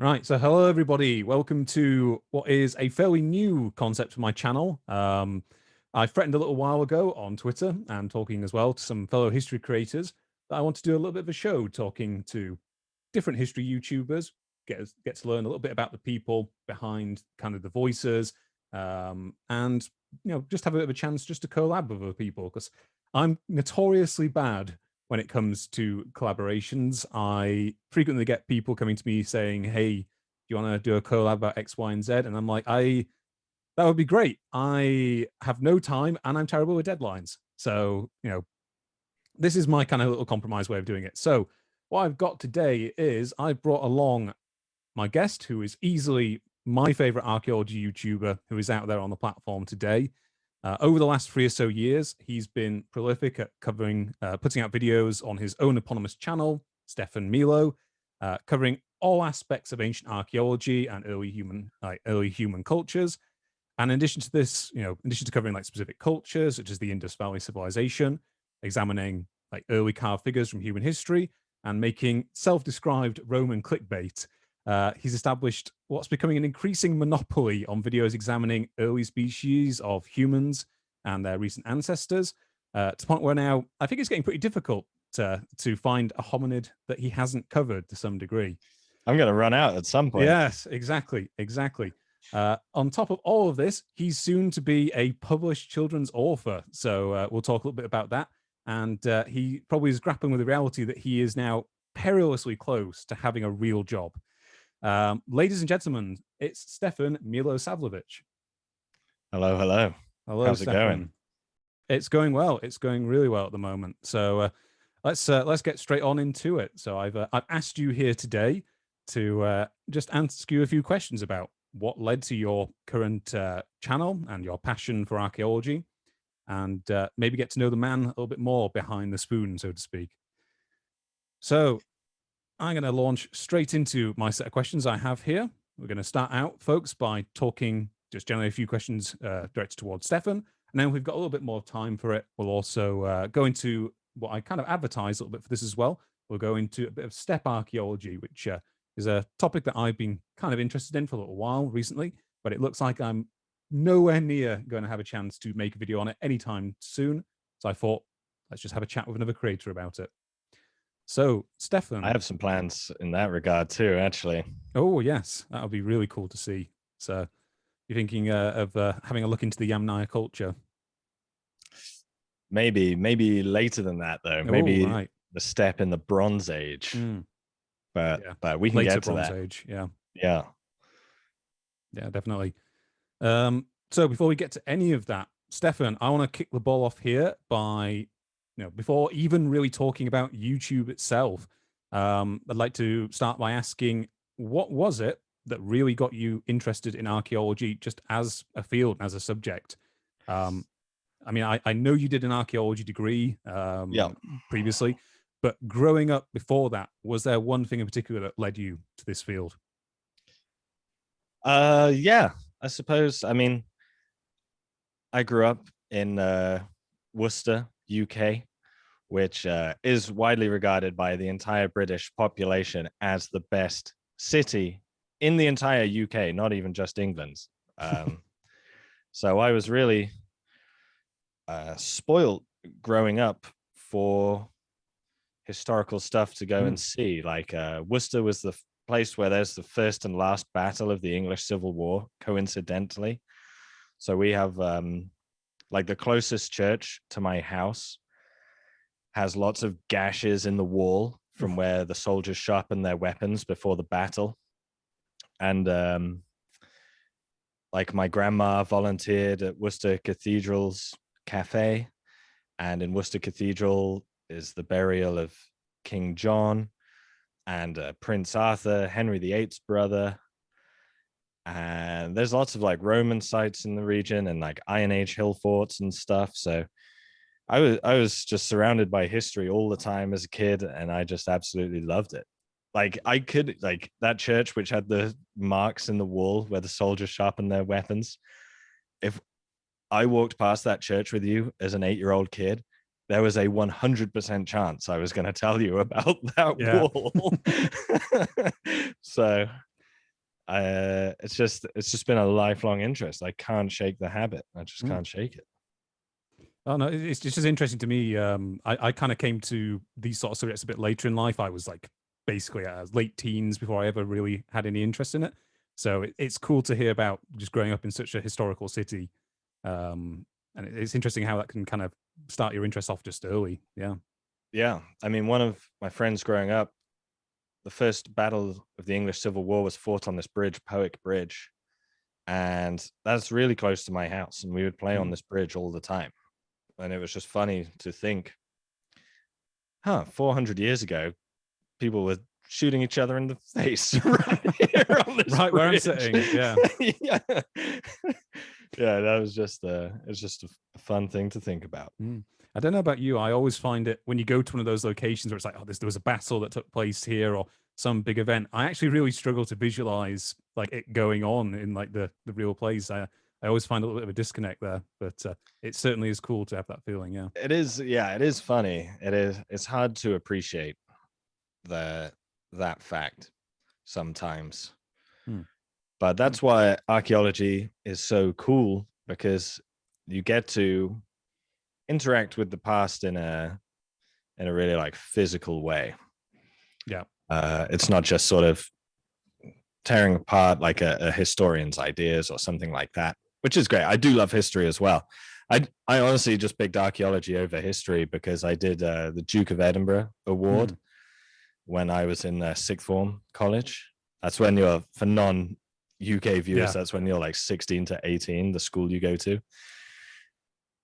Right, so hello everybody. Welcome to what is a fairly new concept for my channel. I threatened a little while ago on Twitter and talking as well to some fellow history creators that I want to do a little bit of a show talking to different history YouTubers, get to learn a little bit about the people behind kind of the voices, and just have a bit of a chance just to collab with other people because I'm notoriously bad when it comes to collaborations. I frequently get people coming to me saying, "Hey, do you want to do a collab about X, Y, and Z?" And I'm like, that would be great. I have no time and I'm terrible with deadlines. So, this is my kind of little compromise way of doing it. So, what I've got today is I've brought along my guest, who is easily my favorite archaeology YouTuber who is out there on the platform today. Over the last 3 or so years, he's been prolific at covering, putting out videos on his own eponymous channel, Stefan Milo, covering all aspects of ancient archaeology and early human cultures. And in addition to this, in addition to covering like specific cultures such as the Indus Valley Civilization, examining like early carved figures from human history, and making self-described Roman clickbait, he's established what's becoming an increasing monopoly on videos examining early species of humans and their recent ancestors, to the point where now I think it's getting pretty difficult to find a hominid that he hasn't covered to some degree. I'm going to run out at some point. Yes, exactly. On top of all of this, he's soon to be a published children's author. So we'll talk a little bit about that. And he probably is grappling with the reality that he is now perilously close to having a real job. Ladies and gentlemen, it's Stefan Milosavljevic. Hello, hello. Hello, How's Stefan. it going? It's going well. It's going really well at the moment. So let's get straight on into it. So I've asked you here today to just ask you a few questions about what led to your current channel and your passion for archaeology, and maybe get to know the man a little bit more behind the spoon, so to speak. So I'm going to launch straight into my set of questions I have here. We're going to start out, folks, by talking just generally a few questions directed towards Stefan. And then we've got a little bit more time for it. We'll also go into what I kind of advertised a little bit for this as well. We'll go into a bit of steppe archaeology, which is a topic that I've been kind of interested in for a little while recently, but it looks like I'm nowhere near going to have a chance to make a video on it anytime soon. So I thought, let's just have a chat with another creator about it. So, Stefan. I have some plans in that regard too, actually. Oh, yes. That would be really cool to see. So, you're thinking of having a look into the Yamnaya culture? Maybe later than that, though. Maybe right. the steppe in the Bronze Age. But we can later get to Bronze that. Age, yeah. Yeah, definitely. So before we get to any of that, Stefan, I want to kick the ball off here by, before even really talking about YouTube itself, I'd like to start by asking, what was it that really got you interested in archaeology just as a field, as a subject? I mean, I know you did an archaeology degree previously, but growing up before that, was there one thing in particular that led you to this field? Yeah, I suppose. I mean, I grew up in Worcester, UK, which is widely regarded by the entire British population as the best city in the entire UK, not even just England. So I was really spoiled growing up for historical stuff to go and see. Like Worcester was the place where there's the first and last battle of the English Civil War, coincidentally. So we have like the closest church to my house has lots of gashes in the wall from where the soldiers sharpened their weapons before the battle. And like my grandma volunteered at Worcester Cathedral's cafe, and in Worcester Cathedral is the burial of King John and Prince Arthur, Henry VIII's brother. And there's lots of like Roman sites in the region and like Iron Age hill forts and stuff. So I was just surrounded by history all the time as a kid, and I just absolutely loved it. Like I could, like that church which had the marks in the wall where the soldiers sharpened their weapons. If I walked past that church with you as an 8-year-old kid, there was a 100% chance I was going to tell you about that wall. So It's just been a lifelong interest. I can't shake the habit. I just can't shake it. Oh no, it's just interesting to me. I kind of came to these sort of subjects a bit later in life. I was like basically late teens before I ever really had any interest in it. So it's cool to hear about just growing up in such a historical city. And it's interesting how that can kind of start your interest off just early. Yeah. Yeah. I mean, one of my friends growing up, the first battle of the English Civil War was fought on this bridge, Powick Bridge. And that's really close to my house. And we would play on this bridge all the time. And it was just funny to think, 400 years ago, people were shooting each other in the face right here on this right bridge. where I'm sitting. Yeah. Yeah. Yeah, that was just it's just a fun thing to think about. I don't know about you. I always find it when you go to one of those locations where it's like, oh, there was a battle that took place here or some big event. I actually really struggle to visualize like it going on in like the real place. I always find a little bit of a disconnect there, but it certainly is cool to have that feeling. Yeah, it is. Yeah, it is funny. It is. It's hard to appreciate that fact sometimes. But that's why archaeology is so cool, because you get to interact with the past in a really like physical way. Yeah. It's not just sort of tearing apart like a historian's ideas or something like that, which is great. I do love history as well. I honestly just picked archaeology over history because I did the Duke of Edinburgh Award when I was in sixth form college. That's when you're, for non-UK viewers, that's when you're like 16 to 18, the school you go to.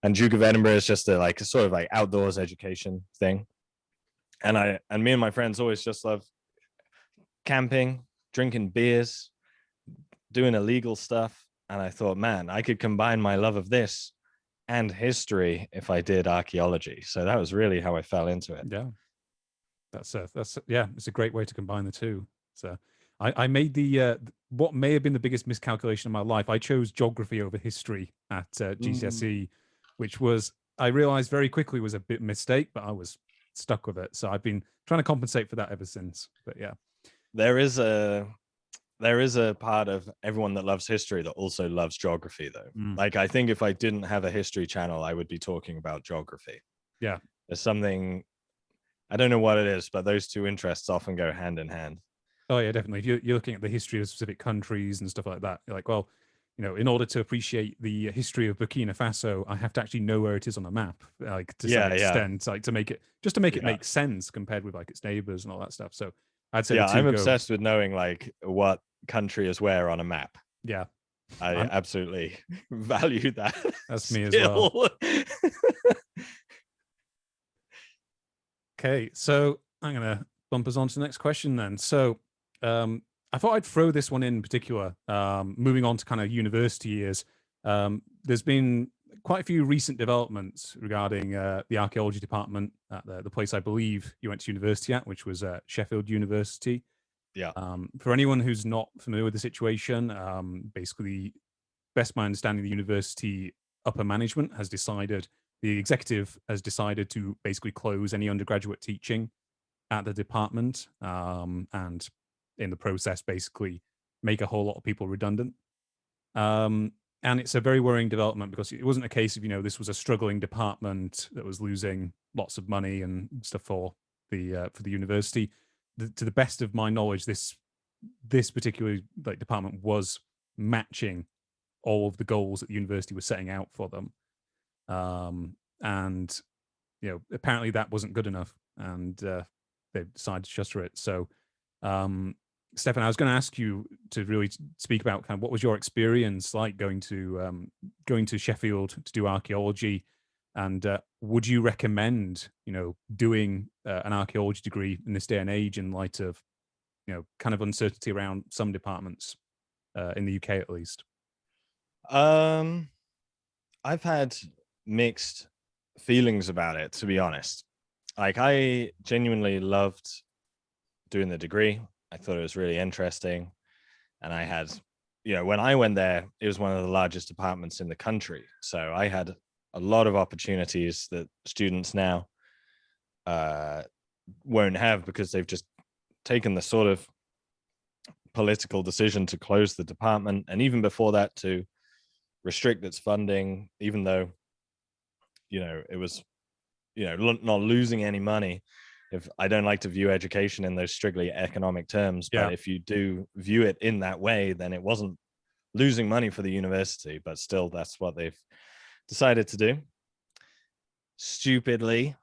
And Duke of Edinburgh is just a like a sort of like outdoors education thing. And me and my friends always just love camping, drinking beers, doing illegal stuff. And I thought, man, I could combine my love of this and history if I did archaeology. So that was really how I fell into it. Yeah. That's it's a great way to combine the two. So I made the what may have been the biggest miscalculation of my life. I chose geography over history at GCSE, which was, I realized very quickly, was a bit mistake, but I was stuck with it. So I've been trying to compensate for that ever since. But yeah, there is a part of everyone that loves history that also loves geography, though. Like, I think if I didn't have a history channel, I would be talking about geography. Yeah, there's something, I don't know what it is, but those two interests often go hand in hand. Oh yeah, definitely. If you're looking at the history of specific countries and stuff like that, you're like, well, in order to appreciate the history of Burkina Faso, I have to actually know where it is on a map, like to some extent, like to make it make sense compared with like its neighbors and all that stuff. So I'd say, I'm obsessed with knowing like what country is where on a map. Yeah, I absolutely value that. That's me as well. Okay, so I'm gonna bump us on to the next question then. So I thought I'd throw this one in particular. Moving on to kind of university years, there's been quite a few recent developments regarding the archaeology department at the place I believe you went to university at, which was Sheffield University. Yeah. For anyone who's not familiar with the situation, basically, best my understanding, the university upper management has decided, the executive has decided to basically close any undergraduate teaching at the department, and in the process, basically make a whole lot of people redundant. And it's a very worrying development because it wasn't a case of, this was a struggling department that was losing lots of money and stuff for the university. To the best of my knowledge, this particular department was matching all of the goals that the university was setting out for them. And apparently that wasn't good enough, and they decided to shutter it. So Stefan, I was going to ask you to really speak about kind of what was your experience like going to Sheffield to do archaeology, and would you recommend doing an archaeology degree in this day and age in light of kind of uncertainty around some departments in the UK at least? I've had mixed feelings about it, to be honest. Like, I genuinely loved doing the degree. I thought it was really interesting. And I had, when I went there, it was one of the largest departments in the country. So I had a lot of opportunities that students now won't have because they've just taken the sort of political decision to close the department, and even before that to restrict its funding, even though, it was, not losing any money. If I don't like to view education in those strictly economic terms, Yeah. but if you do view it in that way, then it wasn't losing money for the university, but still that's what they've decided to do. Stupidly,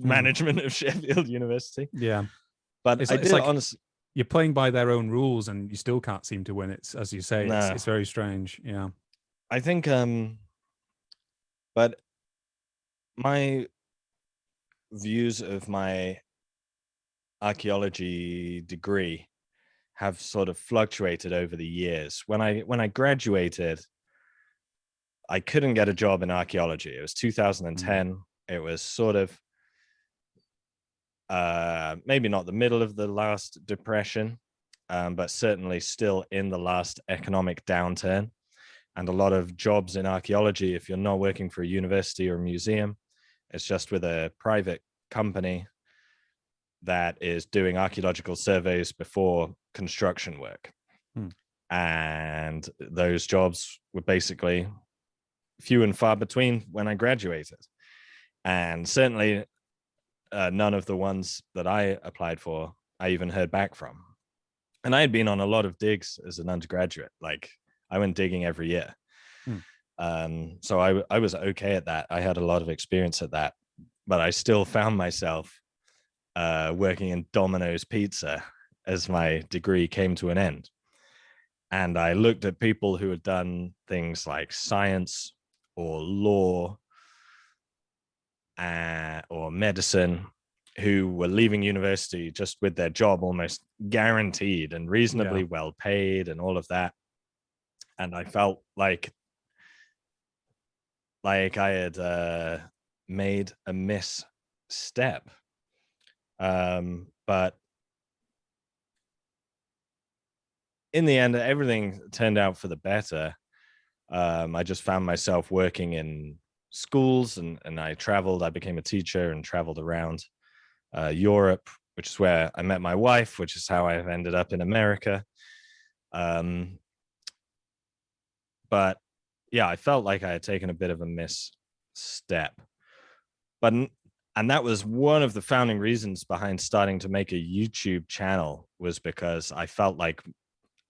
management of Sheffield University. Yeah. But It's I like- it's did like- honestly, You're playing by their own rules and you still can't seem to win. It's, as you say, No. it's very strange. Yeah. I think, but my views of my archaeology degree have sort of fluctuated over the years. When I graduated, I couldn't get a job in archaeology. It was 2010. It was sort of maybe not the middle of the last depression, but certainly still in the last economic downturn. And a lot of jobs in archaeology, if you're not working for a university or a museum, it's just with a private company that is doing archaeological surveys before construction work. And those jobs were basically few and far between when I graduated. And certainly none of the ones that I applied for, I even heard back from. And I had been on a lot of digs as an undergraduate. Like, I went digging every year. So I was okay at that. I had a lot of experience at that, but I still found myself working in Domino's Pizza as my degree came to an end. And I looked at people who had done things like science or law or medicine, who were leaving university just with their job almost guaranteed and reasonably well paid and all of that. And I felt like I had made a misstep. But in the end, everything turned out for the better. I just found myself working in schools, and I traveled. I became a teacher and traveled around Europe, which is where I met my wife, which is how I've ended up in America. But yeah, I felt like I had taken a bit of a misstep. And that was one of the founding reasons behind starting to make a YouTube channel, was because I felt like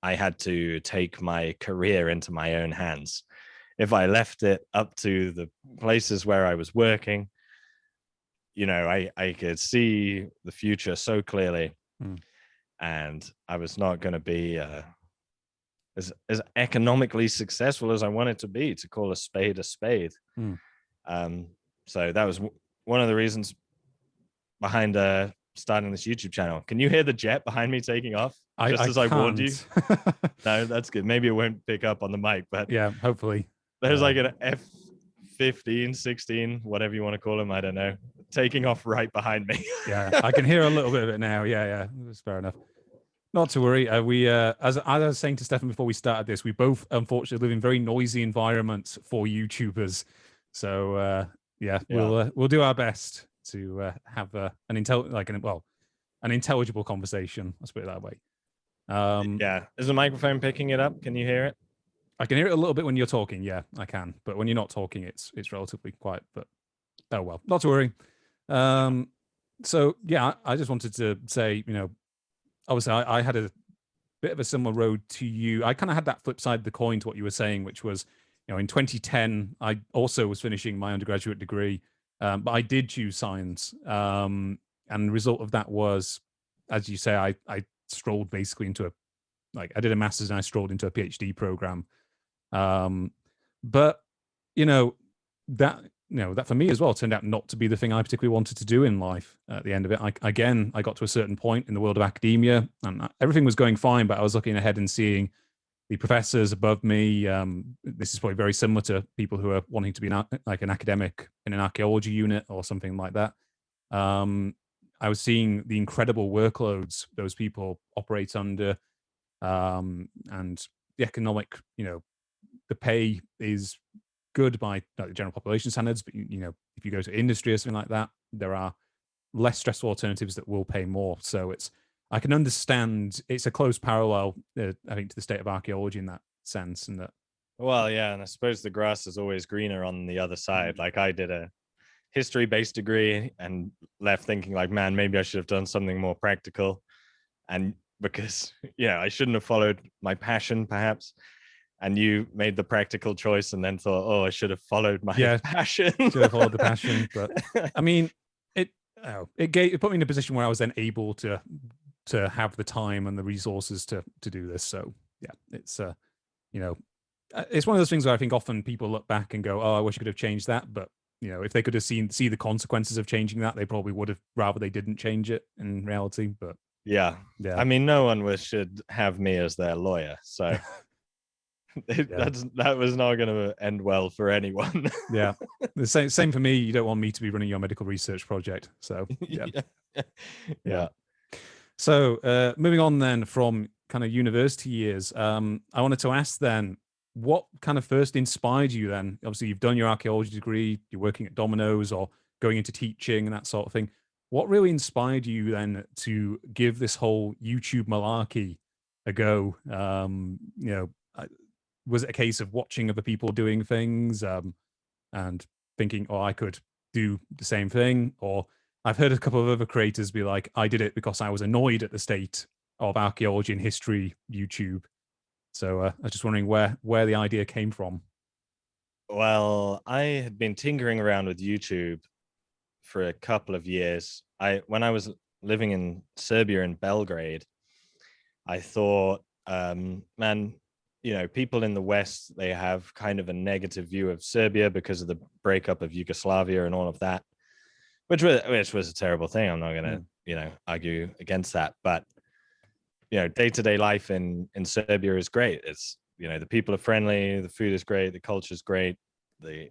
I had to take my career into my own hands. If I left it up to the places where I was working, I could see the future so clearly. And I was not going to be as economically successful as I wanted to be, to call a spade a spade. So that was one of the reasons behind starting this YouTube channel. Can you hear the jet behind me taking off? I warned you. No, that's good. Maybe it won't pick up on the mic, but yeah, hopefully. There's like an F-15, 16, whatever you want to call them, I don't know, taking off right behind me. Yeah, I can hear a little bit of it now. Yeah, that's fair enough. Not to worry. As I was saying to Stefan before we started this, we both unfortunately live in very noisy environments for YouTubers. So we'll do our best to have an intelligible conversation. Let's put it that way. Yeah. Is the microphone picking it up? Can you hear it? I can hear it a little bit when you're talking. Yeah, I can. But when you're not talking, it's relatively quiet. But oh well, not to worry. So yeah, I just wanted to say, obviously I had a bit of a similar road to you. I kind of had that flip side of the coin to what you were saying, which was, in 2010, I also was finishing my undergraduate degree, but I did choose science. And the result of that was, as you say, I strolled basically into I did a master's and I strolled into a PhD program. But that for me as well turned out not to be the thing I particularly wanted to do in life. At the end of it, I got to a certain point in the world of academia, and everything was going fine, but I was looking ahead and seeing the professors above me. This is probably very similar to people who are wanting to be an academic in an archaeology unit or something like that. I was seeing the incredible workloads those people operate under, and the economic, the pay is good by the general population standards, but if you go to industry or something like that, there are less stressful alternatives that will pay more. So I can understand it's a close parallel, I think, to the state of archaeology in that sense, and that. Well, yeah, and I suppose the grass is always greener on the other side. Like I did a history-based degree and left thinking like, man, maybe I should have done something more practical. And because, yeah, I shouldn't have followed my passion, perhaps. And you made the practical choice and then thought, oh, I should have followed my passion. Should have followed the passion. But I mean, it put me in a position where I was then able to have the time and the resources to do this. So yeah, it's it's one of those things where I think often people look back and go, oh, I wish I could have changed that. But if they could have see the consequences of changing that, they probably would have rather they didn't change it in reality. But yeah. I mean, no one should have me as their lawyer. So that was not going to end well for anyone. Yeah, the same for me. You don't want me to be running your medical research project. So yeah. So moving on then from kind of university years, I wanted to ask then, what kind of first inspired you then? Obviously, you've done your archaeology degree, you're working at Domino's or going into teaching and that sort of thing. What really inspired you then to give this whole YouTube malarkey a go? Was it a case of watching other people doing things and thinking, oh, I could do the same thing? Or I've heard a couple of other creators be like, I did it because I was annoyed at the state of archaeology and history YouTube. So I was just wondering where the idea came from. Well, I had been tinkering around with YouTube for a couple of years. When I was living in Serbia in Belgrade, I thought, man, people in the West, they have kind of a negative view of Serbia because of the breakup of Yugoslavia and all of that, which was a terrible thing. I'm not going to, argue against that. But, day-to-day life in Serbia is great. It's, the people are friendly, the food is great, the culture is great. There's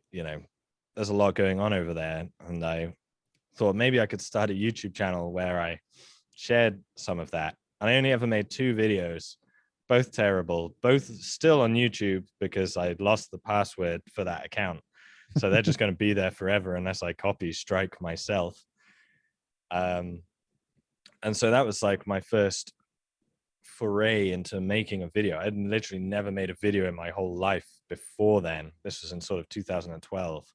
a lot going on over there. And I thought maybe I could start a YouTube channel where I shared some of that. And I only ever made 2 videos, both terrible, both still on YouTube because I lost the password for that account. So they're just going to be there forever unless I copy strike myself. And so that was like my first foray into making a video. I'd literally never made a video in my whole life before then. This was in sort of 2012.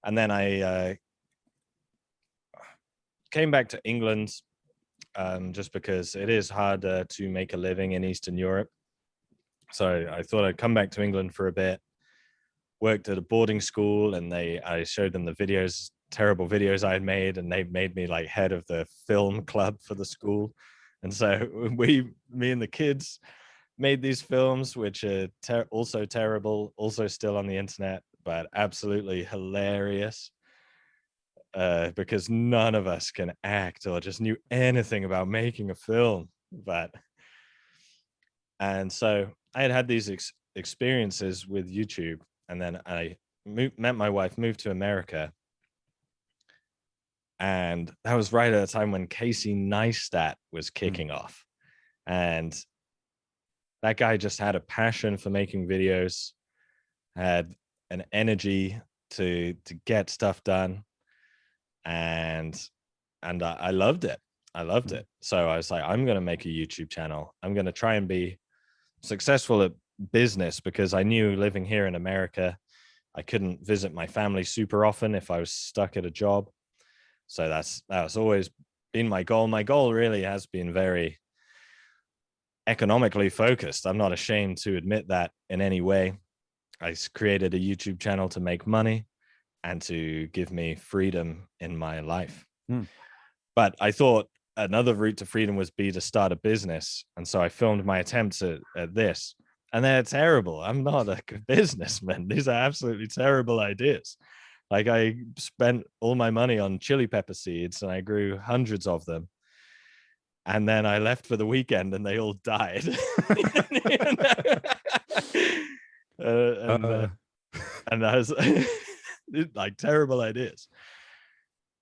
And then I came back to England just because it is harder to make a living in Eastern Europe. So I thought I'd come back to England for a bit, worked at a boarding school, and I showed them the videos, terrible videos I had made, and they made me like head of the film club for the school. And so me and the kids made these films, which are also terrible, also still on the internet, but absolutely hilarious. Because none of us can act or just knew anything about making a film. And so I had these experiences with YouTube, and then I met my wife, moved to America. And that was right at a time when Casey Neistat was kicking off. And that guy just had a passion for making videos, had an energy to get stuff done. And I loved it. So I was like, I'm going to make a YouTube channel. I'm going to try and be successful at business, because I knew living here in America, I couldn't visit my family super often if I was stuck at a job. So that's always been my goal. My goal really has been very economically focused. I'm not ashamed to admit that in any way. I created a YouTube channel to make money and to give me freedom in my life. But I thought another route to freedom was to start a business. And so I filmed my attempts at this, and they're terrible. I'm not a businessman. These are absolutely terrible ideas. Like, I spent all my money on chili pepper seeds and I grew hundreds of them. And then I left for the weekend and they all died. And I was like, terrible ideas.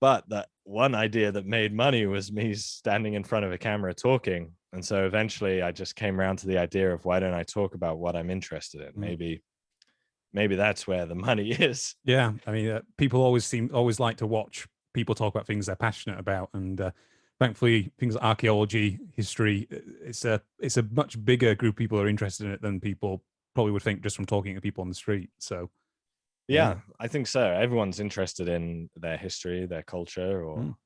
But that one idea that made money was me standing in front of a camera talking. And so eventually I just came around to the idea of, why don't I talk about what I'm interested in? Maybe that's where the money is. Yeah, I mean, people always like to watch people talk about things they're passionate about, and thankfully things like archaeology, history, it's a much bigger group of people who are interested in it than people probably would think just from talking to people on the street. So Yeah, I think so. Everyone's interested in their history, their culture, or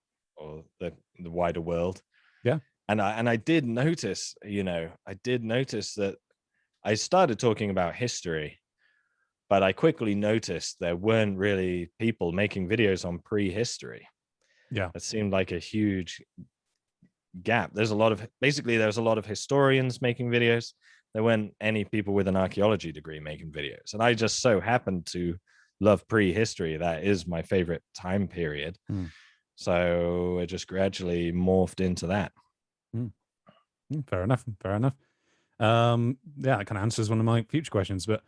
the wider world. Yeah. And I did notice, that I started talking about history, but I quickly noticed there weren't really people making videos on prehistory. Yeah. It seemed like a huge gap. There's a lot of historians making videos. There weren't any people with an archaeology degree making videos. And I just so happened to love prehistory. That is my favorite time period. So it just gradually morphed into that. Fair enough. Fair enough. Yeah, that kind of answers one of my future questions. But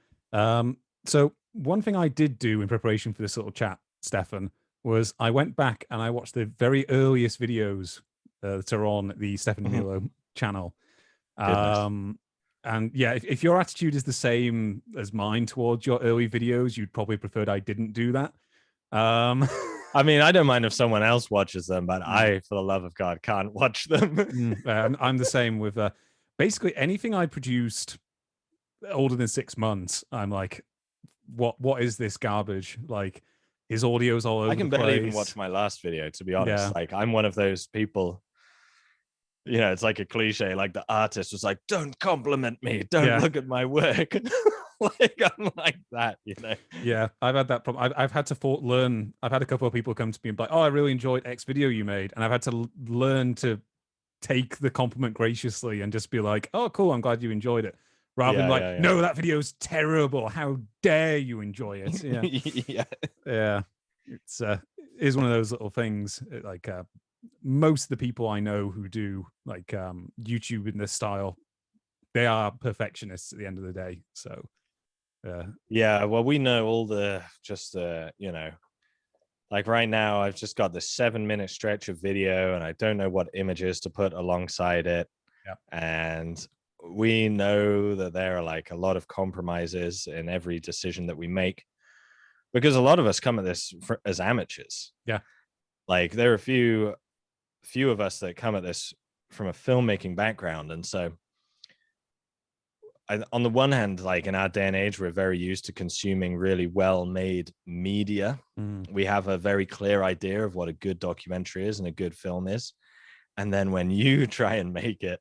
so one thing I did do in preparation for this little chat, Stefan, was I went back and I watched the very earliest videos that are on the Stefan Milo channel. And yeah, if your attitude is the same as mine towards your early videos, you'd probably preferred I didn't do that. I mean, I don't mind if someone else watches them, but I, for the love of God, can't watch them. I'm the same with basically anything I produced older than 6 months. I'm like, what is this garbage? Like, his audio's all over the place. I can barely even watch my last video, to be honest. Yeah. Like, I'm one of those people. It's like a cliche. Like the artist was like, "Don't compliment me. Don't look at my work." Like I'm like that, Yeah, I've had that problem. I've had to learn. I've had a couple of people come to me and be like, "Oh, I really enjoyed X video you made," and I've had to learn to take the compliment graciously and just be like, "Oh, cool. I'm glad you enjoyed it," rather than like, "No, that video's terrible. How dare you enjoy it?" Yeah. It's is one of those little things. Like most of the people I know who do like YouTube in this style, they are perfectionists at the end of the day. So yeah, well, we know all the like right now I've just got this 7-minute stretch of video and I don't know what images to put alongside it. And we know that there are like a lot of compromises in every decision that we make, because a lot of us come at this as amateurs. Like there are a few of us that come at this from a filmmaking background, and so on the one hand, like in our day and age, we're very used to consuming really well-made media. We have a very clear idea of what a good documentary is and a good film is, and then when you try and make it,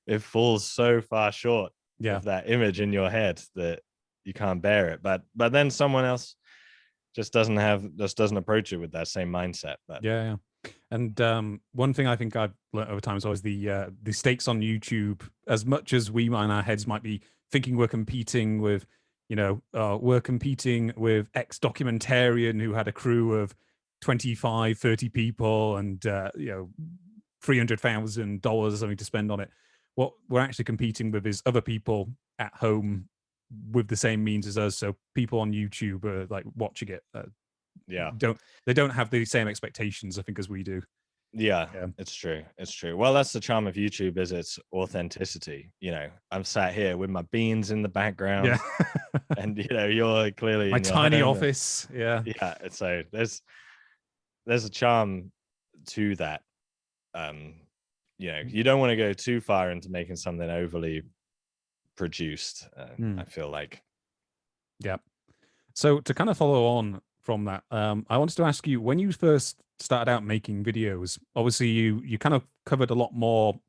it falls so far short of that image in your head that you can't bear it. But then someone else just doesn't approach it with that same mindset. But and one thing I think I've learned over time is always the stakes on YouTube. As much as we in our heads might be thinking we're competing with, we're competing with X documentarian who had a crew of 25, 30 people and $300,000 or something to spend on it. What we're actually competing with is other people at home with the same means as us. So people on YouTube are like watching it. They don't have the same expectations, I think, as we do. It's true. Well, that's the charm of YouTube, is its authenticity. I'm sat here with my beans in the background, and you're clearly my in your tiny home. office. So there's a charm to that. You don't want to go too far into making something overly produced. I feel like. So to kind of follow on from that, I wanted to ask you, when you first started out making videos, obviously you kind of covered a lot more.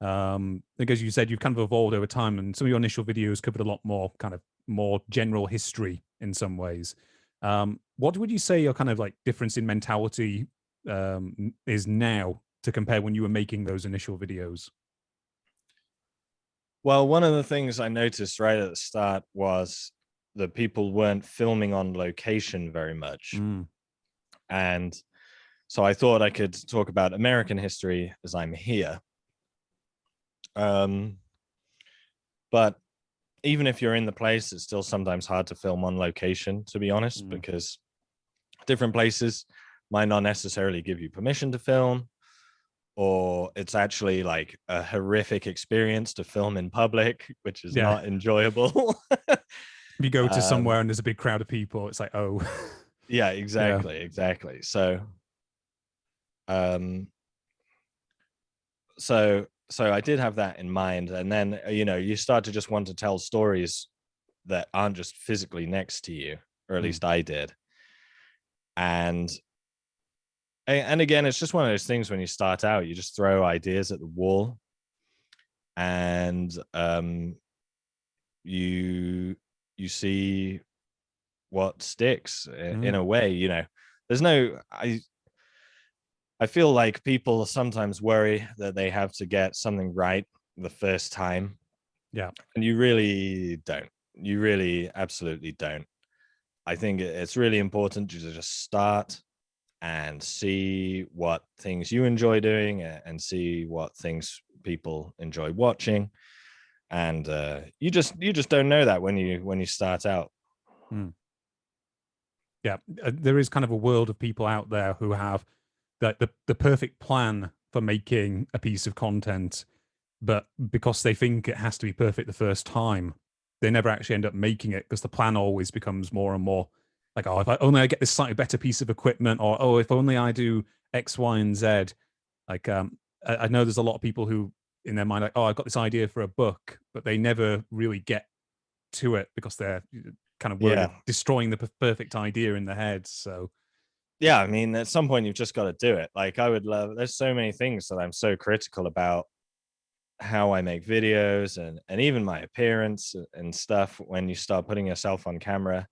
Because you said you've kind of evolved over time, and some of your initial videos covered a lot more kind of more general history in some ways. What would you say your kind of like difference in mentality is now to compare when you were making those initial videos? Well, one of the things I noticed right at the start was that people weren't filming on location very much. And so I thought I could talk about American history as I'm here. But even if you're in the place, it's still sometimes hard to film on location, to be honest, because different places might not necessarily give you permission to film, or it's actually like a horrific experience to film in public, which is not enjoyable. If you go to somewhere and there's a big crowd of people, it's like, oh. Exactly. So so I did have that in mind, and then you start to just want to tell stories that aren't just physically next to you, or at least I did. And again, it's just one of those things when you start out, you just throw ideas at the wall, and you see what sticks in a way. There's no I feel like people sometimes worry that they have to get something right the first time. Yeah. And you really don't. You really absolutely don't. I think it's really important to just start and see what things you enjoy doing, and see what things people enjoy watching. And you just don't know that when you start out. Yeah, there is kind of a world of people out there who have the perfect plan for making a piece of content, but because they think it has to be perfect the first time, they never actually end up making it, because the plan always becomes more and more like, oh, if I only I get this slightly better piece of equipment, or oh, if only I do X, Y, and Z. Like, I know there's a lot of people who in their mind like, oh, I've got this idea for a book, but they never really get to it because they're kind of worried of destroying the perfect idea in their head. So yeah, I mean, at some point you've just got to do it. Like, I would love, there's so many things that I'm so critical about how I make videos, and even my appearance and stuff. When you start putting yourself on camera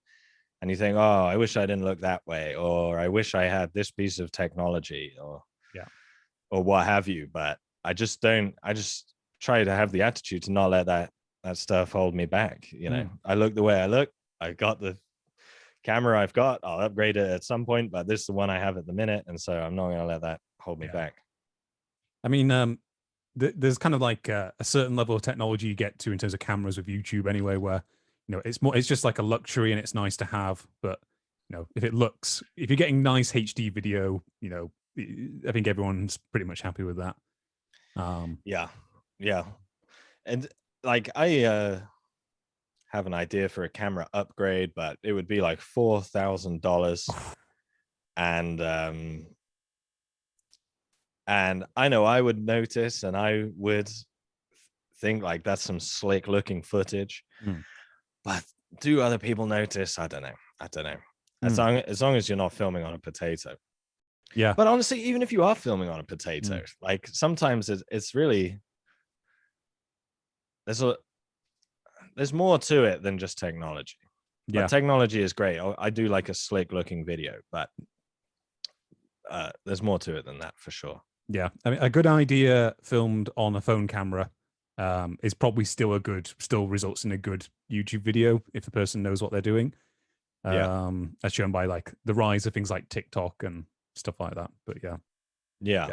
and you think, oh, I wish I didn't look that way, or I wish I had this piece of technology, or what have you. But I just try to have the attitude to not let that stuff hold me back. I look the way I look. I got the camera I've got. I'll upgrade it at some point, but this is the one I have at the minute, and so I'm not going to let that hold me back. I mean, there's kind of like a certain level of technology you get to in terms of cameras with YouTube anyway, where it's just like a luxury and it's nice to have. But if you're getting nice HD video, I think everyone's pretty much happy with that. Yeah, and like, I have an idea for a camera upgrade, but it would be like $4,000. And I know I would notice, and I would think like that's some slick looking footage. But do other people notice? I don't know. As long as you're not filming on a potato. Yeah. But honestly, even if you are filming on a potato, like, sometimes it's really, there's more to it than just technology. But technology is great. I do like a slick looking video, but there's more to it than that, for sure. Yeah, I mean, a good idea filmed on a phone camera is probably still results in a good YouTube video if the person knows what they're doing. As shown by like the rise of things like TikTok and stuff like that. But yeah.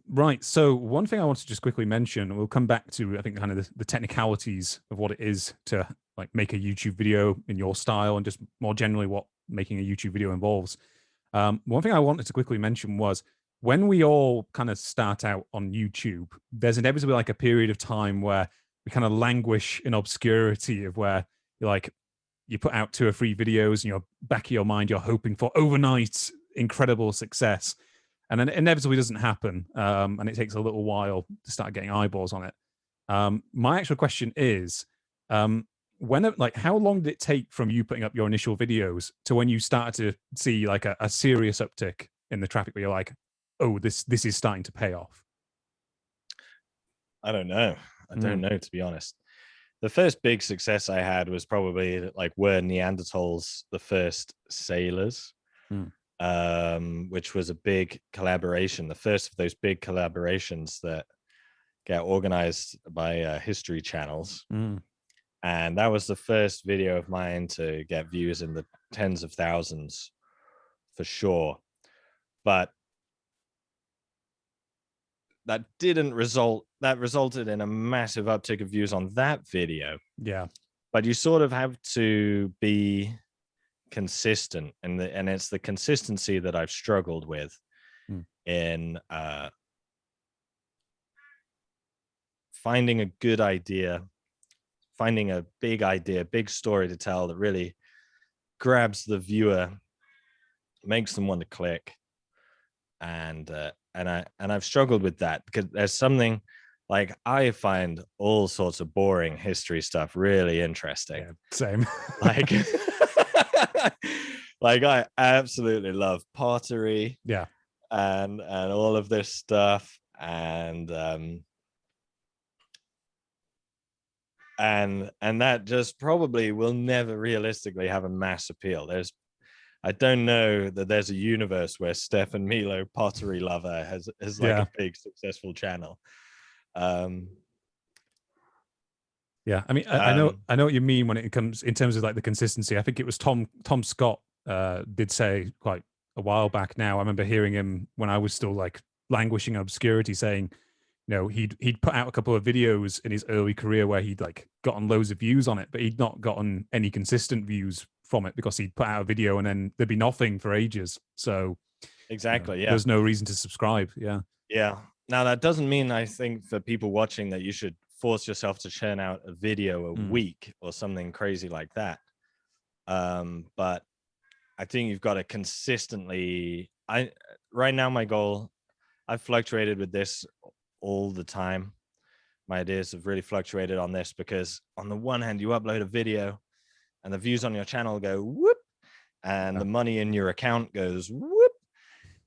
Right. So one thing I want to just quickly mention, we'll come back to, I think, kind of the technicalities of what it is to like make a YouTube video in your style, and just more generally what making a YouTube video involves. One thing I wanted to quickly mention was, when we all kind of start out on YouTube, there's inevitably like a period of time where we kind of languish in obscurity, of where you're like, you put out 2 or 3 videos, and you're back of your mind, you're hoping for overnight incredible success. And then it inevitably doesn't happen. And it takes a little while to start getting eyeballs on it. My actual question is, how long did it take from you putting up your initial videos to when you started to see like a serious uptick in the traffic, where you're like, oh, this is starting to pay off? I don't know. I don't know, to be honest. The first big success I had was probably like, Were Neanderthals the First Sailors? Which was a big collaboration, the first of those big collaborations that get organized by history channels. And that was the first video of mine to get views in the tens of thousands, for sure. But that resulted in a massive uptick of views on that video. Yeah. But you sort of have to be consistent, and it's the consistency that I've struggled with in finding a good idea, finding a big story to tell that really grabs the viewer, makes them want to click, and I've struggled with that because there's something like I find all sorts of boring history stuff really interesting. Yeah, same. Like, like I absolutely love pottery. Yeah. And all of this stuff, and that just probably will never realistically have a mass appeal. I don't know that there's a universe where Stefan Milo, pottery lover, has like a big successful channel. Yeah, I mean, I know what you mean when it comes in terms of like the consistency. I think it was Tom Scott did say quite a while back now. I remember hearing him when I was still like languishing in obscurity, saying, you know, he'd put out a couple of videos in his early career where he'd like gotten loads of views on it, but he'd not gotten any consistent views from it because he'd put out a video and then there'd be nothing for ages. So exactly, yeah, there's no reason to subscribe. Yeah. Now that doesn't mean, I think, for people watching that you should force yourself to churn out a video a week or something crazy like that. But I think you've got to consistently. Right now my goal, I've fluctuated with this all the time. My ideas have really fluctuated on this because on the one hand, you upload a video and the views on your channel go whoop, and the money in your account goes whoop,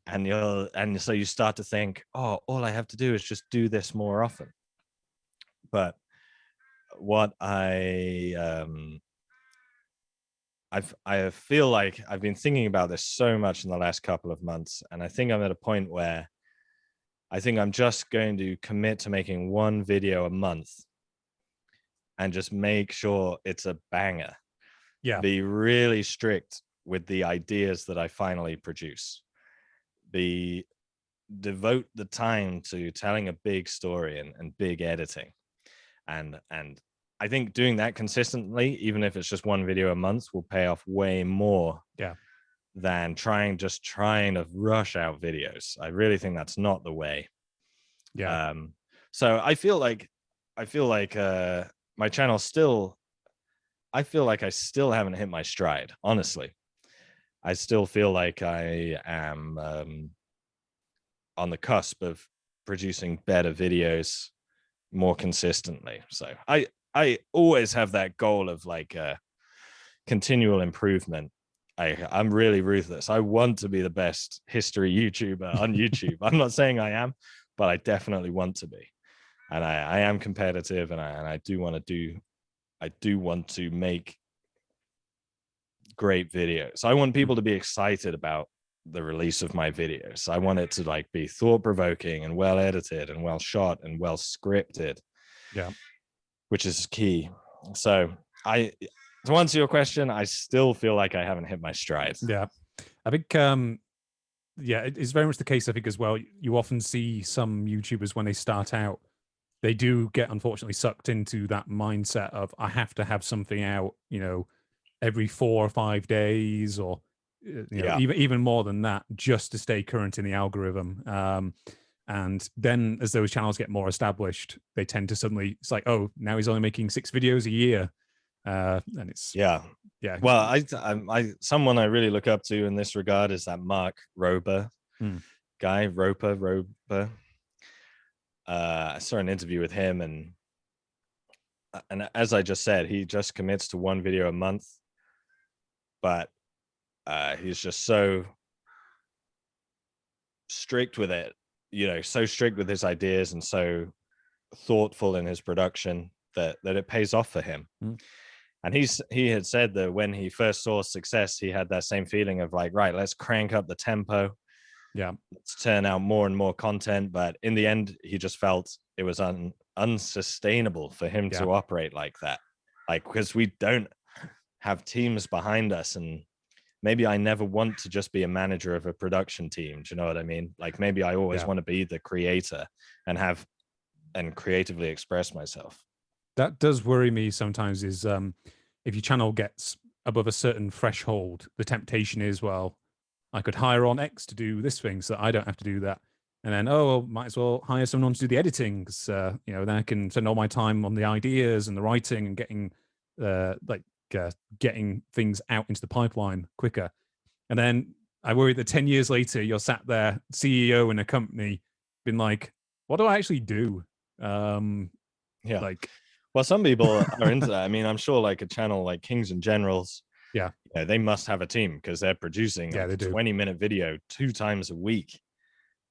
and so you start to think, oh, all I have to do is just do this more often. But what I feel like I've been thinking about this so much in the last couple of months, and I think I'm at a point where I think I'm just going to commit to making one video a month and just make sure it's a banger. Yeah. Be really strict with the ideas that I finally produce. Devote the time to telling a big story and big editing. And I think doing that consistently, even if it's just one video a month, will pay off way more than trying to rush out videos. I really think that's not the way. Yeah. So I feel like my channel still, I feel like I still haven't hit my stride, honestly. I still feel like I am on the cusp of producing better videos more consistently. So I always have that goal of like continual improvement. I'm really ruthless. I want to be the best history YouTuber on YouTube. I'm not saying I am, but I definitely want to be. And I am competitive, and I do want to make great videos. I want people to be excited about the release of my videos. I want it to like be thought-provoking and well edited and well shot and well scripted. Yeah. Which is key. So to answer your question, I still feel like I haven't hit my stride. Yeah. I think it's very much the case, I think, as well. You often see some YouTubers when they start out, they do get unfortunately sucked into that mindset of I have to have something out, you know, every 4 or 5 days, or you know, even more than that, just to stay current in the algorithm. And then as those channels get more established, they tend to suddenly, it's like, oh, now he's only making 6 videos a year. And it's yeah. Well, someone I really look up to in this regard is that Mark Rober guy, Roper. I saw an interview with him, and as I just said, he just commits to one video a month, but he's just so strict with it, you know, so strict with his ideas and so thoughtful in his production that it pays off for him. And he had said that when he first saw success, he had that same feeling of like, right, let's crank up the tempo. Yeah. Let's turn out more and more content. But in the end, he just felt it was unsustainable for him to operate like that. Like, because we don't have teams behind us, and maybe I never want to just be a manager of a production team. Do you know what I mean? Like, maybe I always want to be the creator and creatively express myself. That does worry me sometimes, is if your channel gets above a certain threshold, the temptation is, well, I could hire on X to do this thing so that I don't have to do that. And then, well, might as well hire someone to do the editing, because you know, then I can spend all my time on the ideas and the writing and getting things out into the pipeline quicker. And then I worry that 10 years later, you're sat there, CEO in a company, been like, what do I actually do? Yeah. Like, Well, some people are into that. I mean, I'm sure like a channel like Kings and Generals, yeah, they must have a team because they're producing yeah, like they a do. 20-minute video 2 times a week,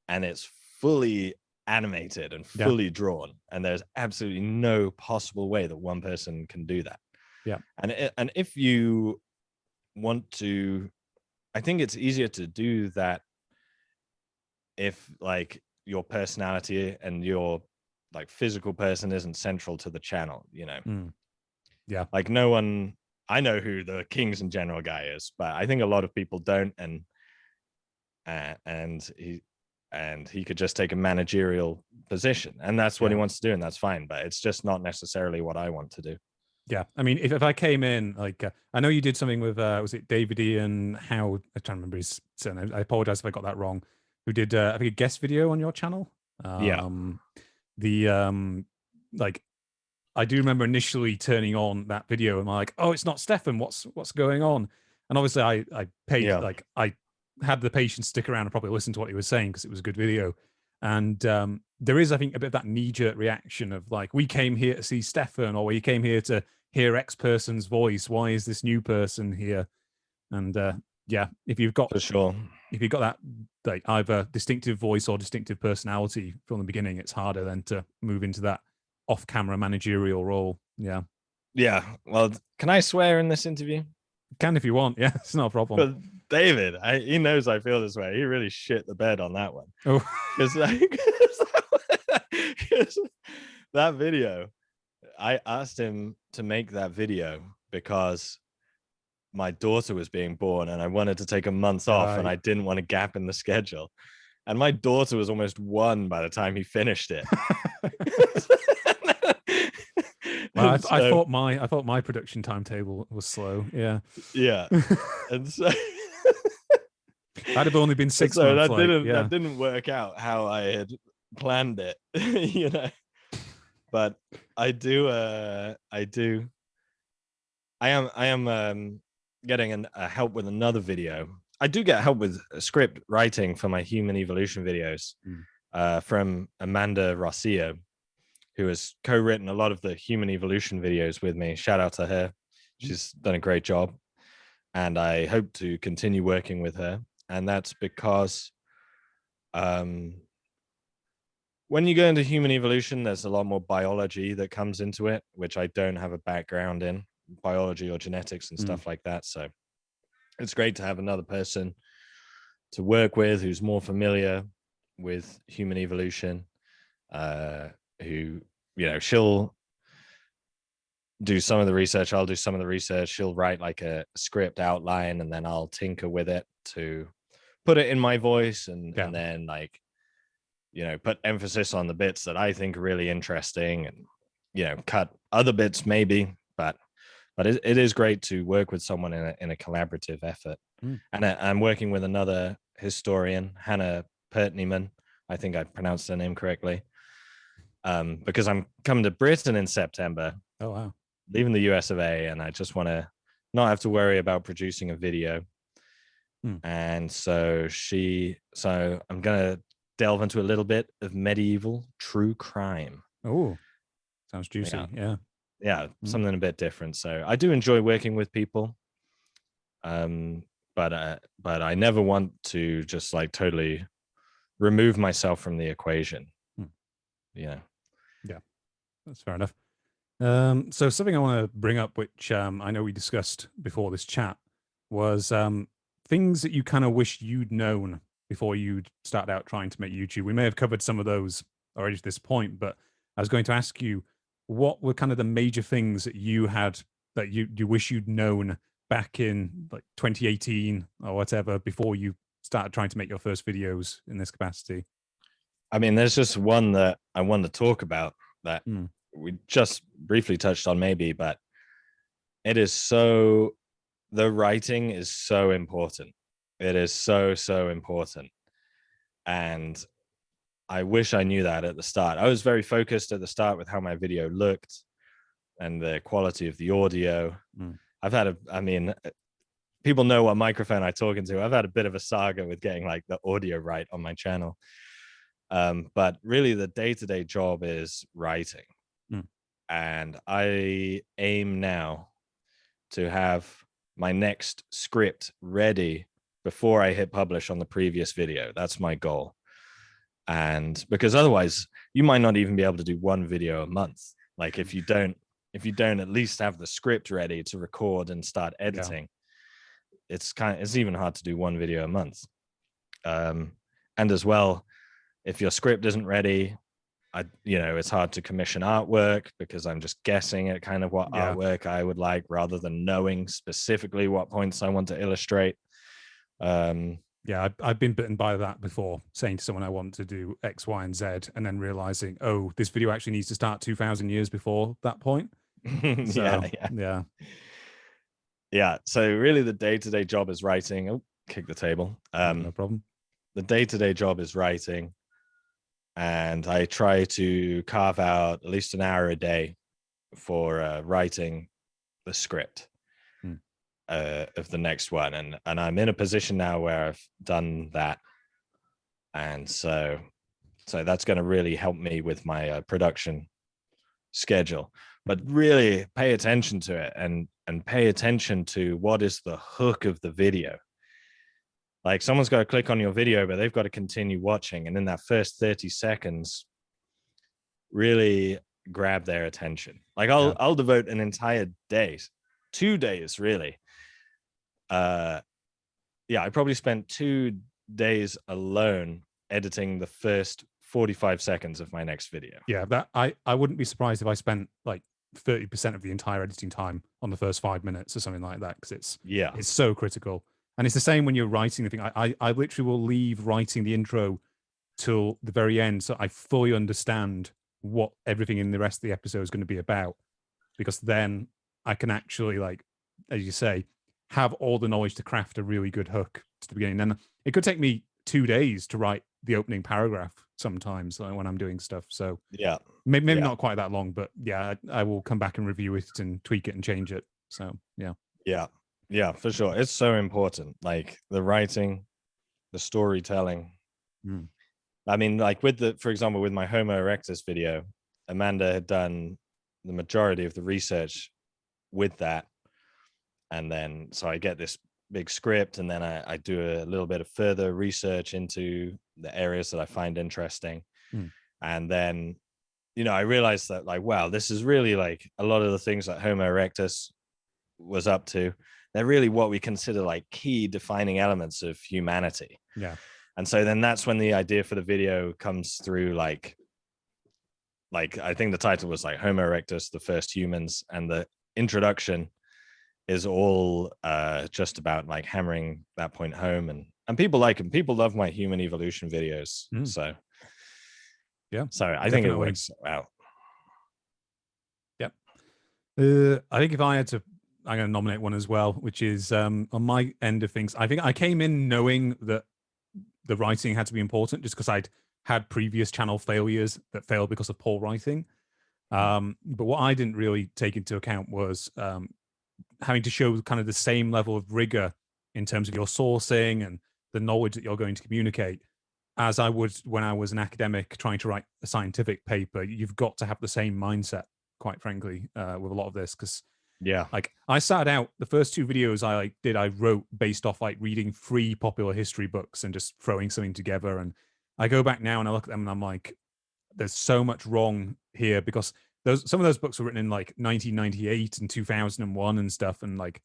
and it's fully animated and Yeah, fully drawn, and there's absolutely no possible way that one person can do that. yeah, And if you want to, I think it's easier to do that if like your personality and your like physical person isn't central to the channel, yeah. like no one, I know who the Kings and General guy is, but I think a lot of people don't. And he could just take a managerial position, and that's what he wants to do, and that's fine, but it's just not necessarily what I want to do. Yeah, I mean, if I came in, like, I know you did something with, was it David Ian Howe? I can't remember his surname. I apologize if I got that wrong. Who did, I think, a guest video on your channel? Yeah, Like, I do remember initially turning on that video and I'm like, oh, it's not Stefan. What's going on? And obviously, I paid, yeah, like, I had the patience to stick around and probably listen to what he was saying because it was a good video. And there is, I think, a bit of that knee-jerk reaction of like, we came here to see Stefan, or we came here to hear X person's voice. Why is this new person here? And yeah, if you've got for sure. that like either distinctive voice or distinctive personality from the beginning, it's harder then to move into that off-camera managerial role. Yeah, Yeah, well, can I swear in this interview? can if you want. Yeah, it's not a problem. But David, he knows I feel this way. He really shit the bed on that one. Oh, Because that video, I asked him to make that video because my daughter was being born and I wanted to take a month off, and I didn't want a gap in the schedule. And my daughter was almost 1 by the time he finished it. well, I thought my production timetable was slow. Yeah, yeah. And so I'd have only been 6 so months. that didn't work out how I had planned it, But I am getting a help with another video. I do get help with script writing for my human evolution videos from Amanda Rossio, who has co-written a lot of the human evolution videos with me. Shout out to her. She's done a great job. And I hope to continue working with her. And that's because when you go into human evolution, there's a lot more biology that comes into it, which I don't have a background in, biology or genetics and stuff like that. So it's great to have another person to work with who's more familiar with human evolution, who, she'll do some of the research, I'll do some of the research, she'll write like a script outline, and then I'll tinker with it to put it in my voice, and then like, put emphasis on the bits that I think are really interesting, and cut other bits maybe, but it is great to work with someone in a collaborative effort. And I'm working with another historian, Hannah Pertneyman. I think I pronounced her name correctly. Because I'm coming to Britain in September. Oh wow! Leaving the US of A, and I just want to not have to worry about producing a video. And so I'm gonna delve into a little bit of medieval true crime. Oh, sounds juicy. Yeah, something a bit different. So I do enjoy working with people, but I never want to just like totally remove myself from the equation. Yeah, that's fair enough. So something I want to bring up, which I know we discussed before this chat, was things that you kind of wish you'd known before you'd started out trying to make YouTube. We may have covered some of those already to this point, but I was going to ask you, what were kind of the major things that you had that you wish you'd known back in like 2018 or whatever before you started trying to make your first videos in this capacity? I mean, there's just one that I wanted to talk about that we just briefly touched on maybe, but the writing is so important. It is so important. And I wish I knew that at the start. I was very focused at the start with how my video looked and the quality of the audio. People know what microphone I talk into. I've had a bit of a saga with getting like the audio right on my channel. But really the day-to-day job is writing. Mm. And I aim now to have my next script ready before I hit publish on the previous video. That's my goal. And because otherwise you might not even be able to do one video a month. Like if you don't at least have the script ready to record and start editing, it's even hard to do one video a month. And as well, if your script isn't ready, it's hard to commission artwork because I'm just guessing at kind of what artwork I would like rather than knowing specifically what points I want to illustrate. I've been bitten by that before, saying to someone I want to do X, Y, and Z, and then realizing, oh, this video actually needs to start 2,000 years before that point. So, yeah. So really the day-to-day job is writing. Oh, kick the table. No problem. The day-to-day job is writing. And I try to carve out at least an hour a day for writing the script of the next one. And I'm in a position now where I've done that. And so that's going to really help me with my production schedule. But really pay attention to it and pay attention to what is the hook of the video. Like someone's got to click on your video, but they've got to continue watching. And in that first 30 seconds, really grab their attention. Like I'll devote an entire day, 2 days, really. I probably spent 2 days alone editing the first 45 seconds of my next video. Yeah, that I wouldn't be surprised if I spent like 30% of the entire editing time on the first 5 minutes or something like that, because it's so critical. And it's the same when you're writing the thing. I literally will leave writing the intro till the very end, so I fully understand what everything in the rest of the episode is going to be about, because then I can actually, like, as you say, have all the knowledge to craft a really good hook to the beginning. And it could take me 2 days to write the opening paragraph sometimes, like when I'm doing stuff. So maybe not quite that long, but I will come back and review it and tweak it and change it. So yeah, for sure. It's so important. Like the writing, the storytelling. I mean, like for example, with my Homo erectus video, Amanda had done the majority of the research with that. And then, so I get this big script, and then I do a little bit of further research into the areas that I find interesting. And then, I realized that, like, wow, this is really like a lot of the things that Homo erectus was up to. They're really what we consider like key defining elements of humanity. Yeah. And so then that's when the idea for the video comes through, like I think the title was like Homo erectus, the first humans, and the introduction is all just about like hammering that point home, and people like them. People love my human evolution videos. So I think it works out. I think if I had to, I'm going to nominate one as well, which is on my end of things. I think I came in knowing that the writing had to be important, just because I'd had previous channel failures that failed because of poor writing. But what I didn't really take into account was having to show kind of the same level of rigor in terms of your sourcing and the knowledge that you're going to communicate as I would when I was an academic trying to write a scientific paper. You've got to have the same mindset, quite frankly, with a lot of this, because like I started out, the first 2 videos I wrote based off like reading 3 popular history books and just throwing something together. And I go back now and I look at them and I'm like, there's so much wrong here, because some of those books were written in like 1998 and 2001 and stuff, and like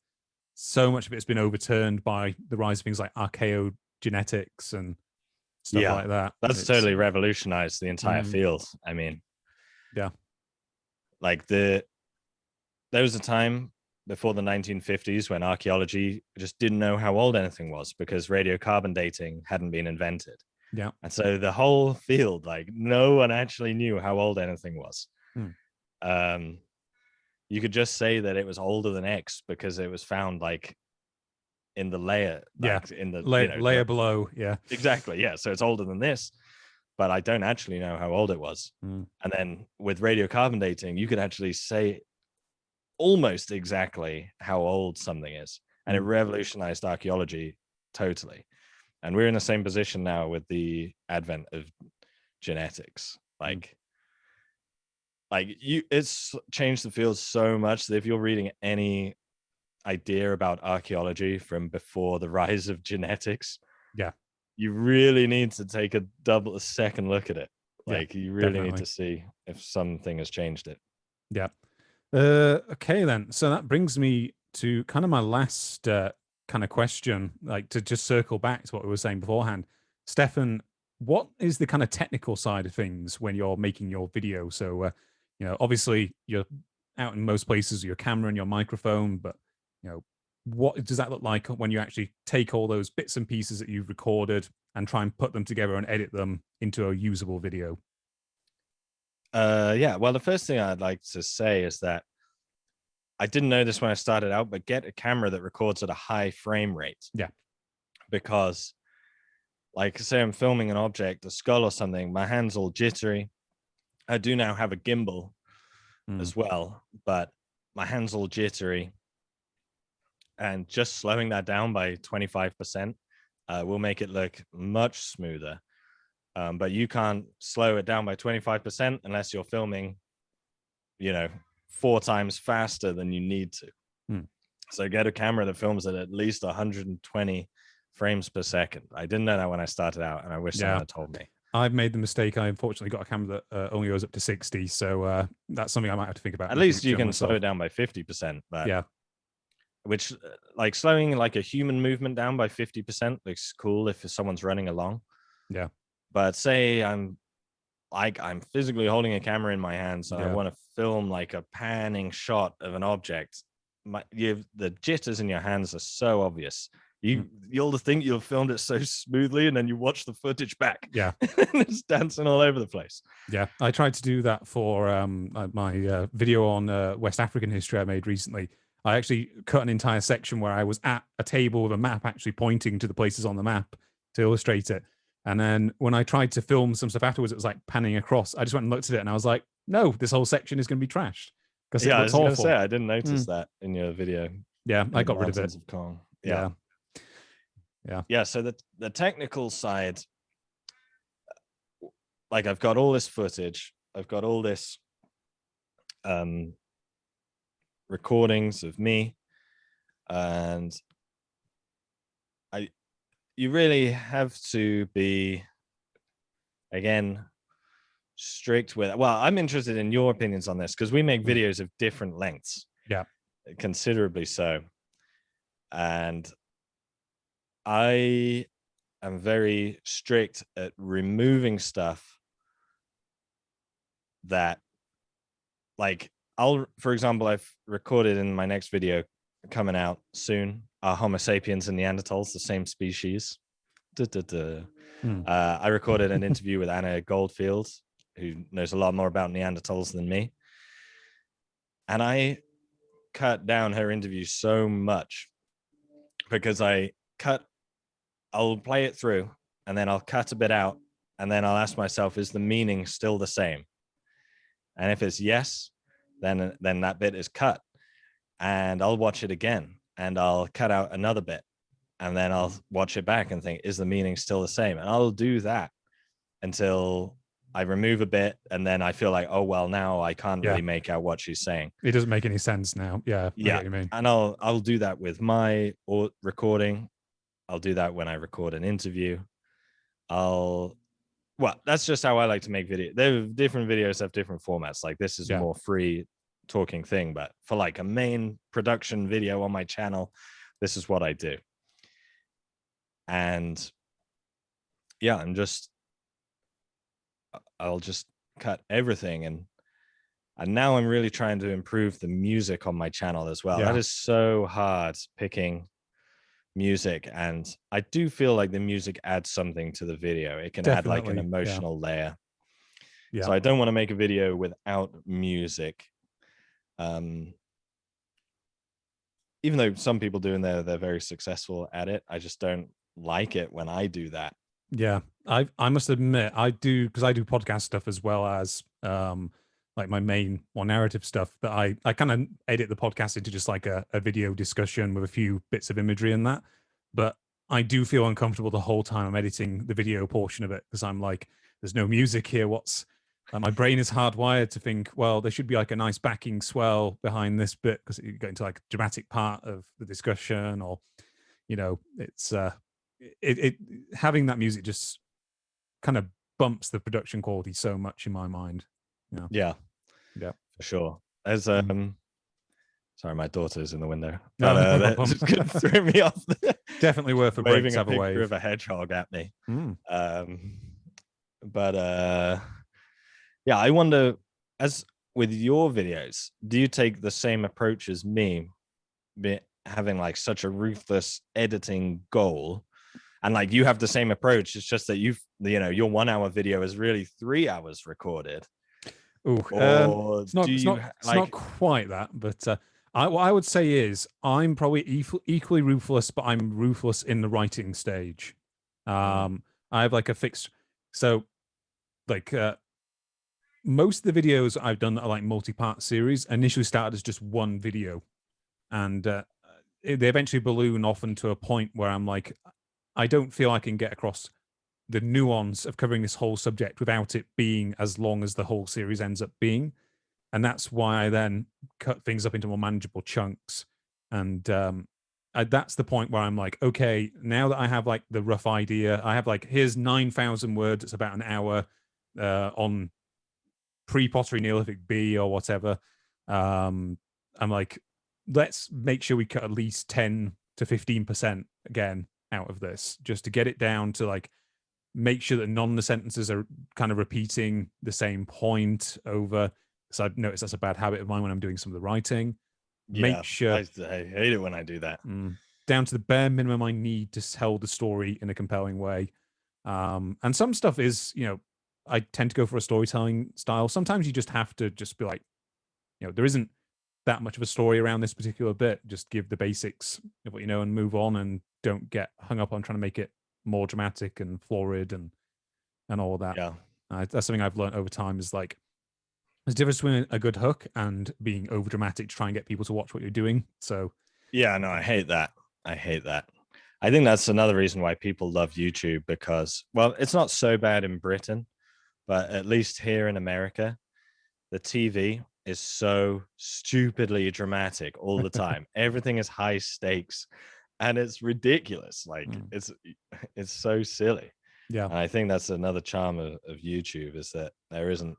so much of it's been overturned by the rise of things like archaeogenetics and stuff like that. That's totally revolutionized the entire field. I mean, like there was a time before the 1950s when archaeology just didn't know how old anything was, because radiocarbon dating hadn't been invented. And so the whole field, like no one actually knew how old anything was. You could just say that it was older than X because it was found like in the layer, in the layer below. Exactly. So it's older than this, but I don't actually know how old it was. And then with radiocarbon dating, you could actually say almost exactly how old something is, and it revolutionized archaeology totally. And we're in the same position now with the advent of genetics. It's changed the field so much that if you're reading any idea about archaeology from before the rise of genetics, Yeah. you really need to take a second look at it. Yeah, You really need definitely. to see if something has changed it. Yeah. Okay then. So that brings me to kind of my last kind of question, like to just circle back to what we were saying beforehand. Stefan, what is the kind of technical side of things when you're making your video? So, obviously you're out in most places with your camera and your microphone, but what does that look like when you actually take all those bits and pieces that you've recorded and try and put them together and edit them into a usable video? Yeah, well, the first thing I'd like to say is that I didn't know this when I started out, but get a camera that records at a high frame rate. Yeah. Because, say I'm filming an object, a skull or something, my hand's all jittery. I do now have a gimbal as well, but my hand's all jittery. And just slowing that down by 25% will make it look much smoother. But you can't slow it down by 25% unless you're filming, 4 times faster than you need to. So get a camera that films at least 120 frames per second. I didn't know that when I started out, and I wish someone had told me. I've made the mistake. I unfortunately got a camera that only goes up to 60. So that's something I might have to think about. At least you can slow it down by 50%. But yeah. Which, slowing a human movement down by 50% looks cool if someone's running along. Yeah. But say I'm physically holding a camera in my hands and I want to film a panning shot of an object. The jitters in your hands are so obvious. You'll think you've filmed it so smoothly, and then you watch the footage back. Yeah. And it's dancing all over the place. Yeah. I tried to do that for my video on West African history I made recently. I actually cut an entire section where I was at a table with a map actually pointing to the places on the map to illustrate it. And then when I tried to film some stuff afterwards, it was like panning across. I just went and looked at it and I was like, no, this whole section is going to be trashed. Because I was going to say, I didn't notice that in your video. Yeah, I got rid of it. Of Kong. Yeah. So the technical side, I've got all this footage. I've got all this recordings of me, and you really have to be, again, strict with it. Well, I'm interested in your opinions on this because we make videos of different lengths. Yeah. Considerably so. And I am very strict at removing stuff that, for example, I've recorded in my next video coming out soon, are Homo sapiens and Neanderthals the same species? I recorded an interview with Anna Goldfield, who knows a lot more about Neanderthals than me. And I cut down her interview so much because I'll play it through and then I'll cut a bit out and then I'll ask myself, is the meaning still the same? And if it's yes, then that bit is cut. And I'll watch it again and I'll cut out another bit and then I'll watch it back and think, is the meaning still the same? And I'll do that until I remove a bit and then I feel like, oh, well, now I can't really make out what she's saying. It doesn't make any sense now. Yeah. I know what you mean. And I'll do that with my recording. I'll do that when I record an interview. That's just how I like to make video. Different videos have different formats. This is a more free talking thing, but for a main production video on my channel, this is what I do. And I'll just cut everything. And now I'm really trying to improve the music on my channel as well. That is so hard, picking music. And I do feel like the music adds something to the video. It can add an emotional layer. So I don't want to make a video without music. Even though some people do and they're very successful at it, I just don't like it when I do that. Yeah, I must admit I do, because I do podcast stuff as well as my main more narrative stuff, that I kind of edit the podcast into just a video discussion with a few bits of imagery in that. But I do feel uncomfortable the whole time I'm editing the video portion of it, because I'm like, there's no music here. What's my brain is hardwired to think, well, there should be like a nice backing swell behind this bit because you go into like a dramatic part of the discussion, or it's it having that music just kind of bumps the production quality so much in my mind. Yeah, for sure. As sorry, my daughter's in the window. But, no that just could throw me off. Definitely worth a break. Waving To a have a picture wave. of a hedgehog at me. But yeah, I wonder, as with your videos, do you take the same approach as me, having like such a ruthless editing goal? And like you have the same approach. It's just that your 1 hour video is really 3 hours recorded. It's not quite that, but what I would say is I'm probably equally ruthless, but I'm ruthless in the writing stage. I have like a fixed, so like most of the videos I've done that are like multi-part series initially started as just one video, and they eventually balloon often to a point where I'm like, I don't feel I can get across the nuance of covering this whole subject without it being as long as the whole series ends up being. And that's why I then cut things up into more manageable chunks. And that's the point where I'm like, okay, now that I have like the rough idea, I have like, here's 9,000 words. It's about an hour on pre-pottery Neolithic B or whatever. I'm like, let's make sure we cut at least 10 to 15% again out of this, just to get it down to like, make sure that none of the sentences are kind of repeating the same point over. So I've noticed that's a bad habit of mine when I'm doing some of the writing. Yeah, make sure I hate it when I do that. Down to the bare minimum I need to tell the story in a compelling way. And some stuff is, I tend to go for a storytelling style. Sometimes you just have to just be like, there isn't that much of a story around this particular bit. Just give the basics of what you know and move on, and don't get hung up on trying to make it more dramatic and florid and all of that. Yeah, that's something I've learned over time, is like there's a difference between a good hook and being over dramatic to try and get people to watch what you're doing. So yeah, no, I hate that. I think that's another reason why people love YouTube, because, well, it's not so bad in Britain, but at least here in America, the TV is so stupidly dramatic all the time. Everything is high stakes, and it's ridiculous. Like it's so silly. Yeah, and I think that's another charm of YouTube, is that there isn't,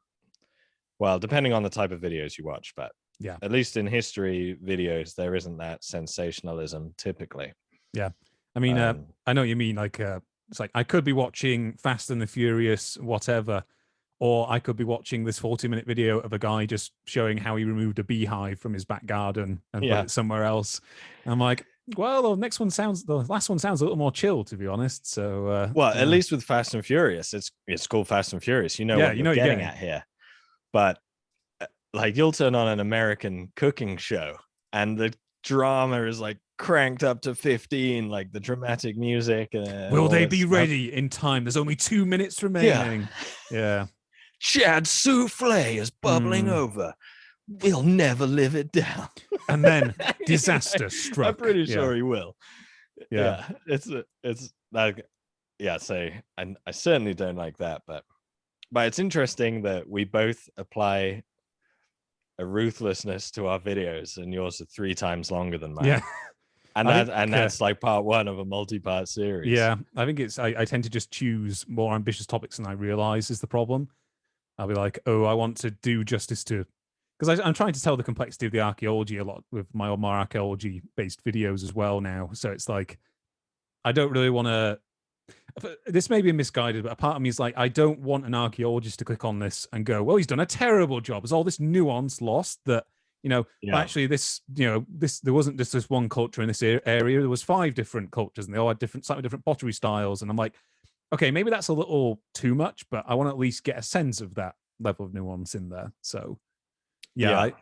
well, depending on the type of videos you watch, but yeah, at least in history videos, there isn't that sensationalism typically. Yeah, I mean, I know what you mean. Like, it's like I could be watching Fast and the Furious, whatever, or I could be watching this 40-minute video of a guy just showing how he removed a beehive from his back garden and put it somewhere else. And I'm like, well, the last one sounds a little more chill, to be honest. So, well, at least with Fast and Furious, it's called Fast and Furious. What you're getting at here. But like, you'll turn on an American cooking show, and the drama is like cranked up to 15, like the dramatic music. Will they be ready in time? There's only 2 minutes remaining. Yeah. Chad souffle is bubbling over. We'll never live it down. And then disaster struck. I'm pretty sure he will. Yeah. It's like, so I certainly don't like that, but it's interesting that we both apply a ruthlessness to our videos, and yours are 3 times longer than mine. Yeah. And that's like part 1 of a multi-part series. Yeah, I think it's I tend to just choose more ambitious topics than I realize is the problem. I'll be like, oh, I want to do justice to, because I'm trying to tell the complexity of the archaeology a lot with my more archaeology based videos as well now. So it's like, I don't really want to, this may be misguided, but a part of me is like, I don't want an archaeologist to click on this and go, well, he's done a terrible job. There's all this nuance lost that, actually this, there wasn't just this one culture in this area. There was 5 different cultures, and they all had slightly different pottery styles. And I'm like, okay, maybe that's a little too much, but I want to at least get a sense of that level of nuance in there. So I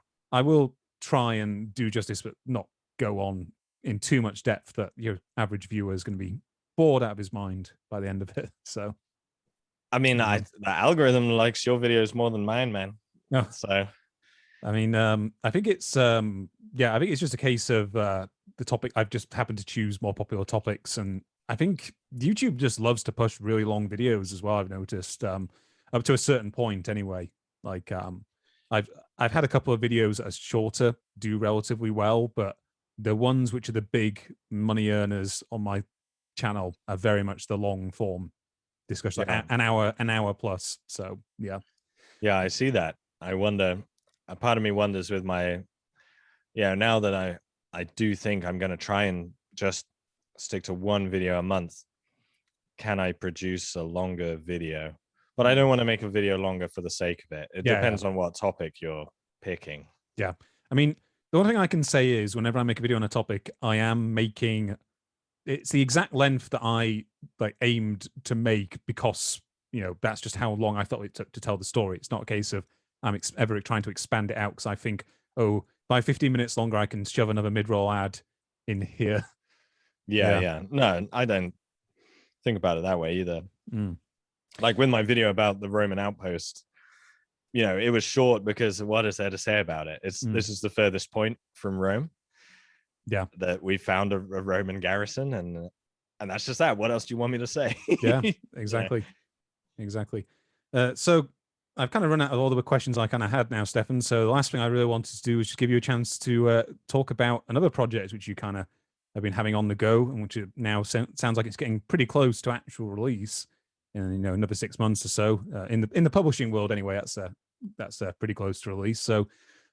will try and do justice, but not go on in too much depth that your average viewer is going to be bored out of his mind by the end of it. So, I mean, the algorithm likes your videos more than mine, man. No. So, I mean, I think it's I think it's just a case of the topic. I've just happened to choose more popular topics, and I think YouTube just loves to push really long videos as well. I've noticed. up to a certain point anyway. Like I've had a couple of videos that are shorter, do relatively well, but the ones which are the big money earners on my channel are very much the long form discussion, like an hour plus. So yeah. I see that. I wonder, a part of me wonders with my, now that I do think I'm going to try and just stick to one video a month, can I produce a longer video? But I don't want to make a video longer for the sake of it. It depends on what topic you're picking. Yeah. I mean, the one thing I can say is whenever I make a video on a topic, I am making, it's the exact length that I like aimed to make, because, you know, that's just how long I thought it took to tell the story. It's not a case of I'm ever trying to expand it out, because I think, oh, by 15 minutes longer, I can shove another mid-roll ad in here. Yeah. No, I don't think about it that way either. Like with my video about the Roman outpost, you know, it was short because what is there to say about it? This is the furthest point from Rome. Yeah, that we found a Roman garrison, and that's just that. What else do you want me to say? Yeah, exactly. So I've kind of run out of all the questions I kind of had now, Stefan. So the last thing I really wanted to do was just give you a chance to talk about another project which you kind of have been having on the go, and which now sounds like it's getting pretty close to actual release in, you know, another 6 months or so. In the publishing world, anyway, that's pretty close to release. So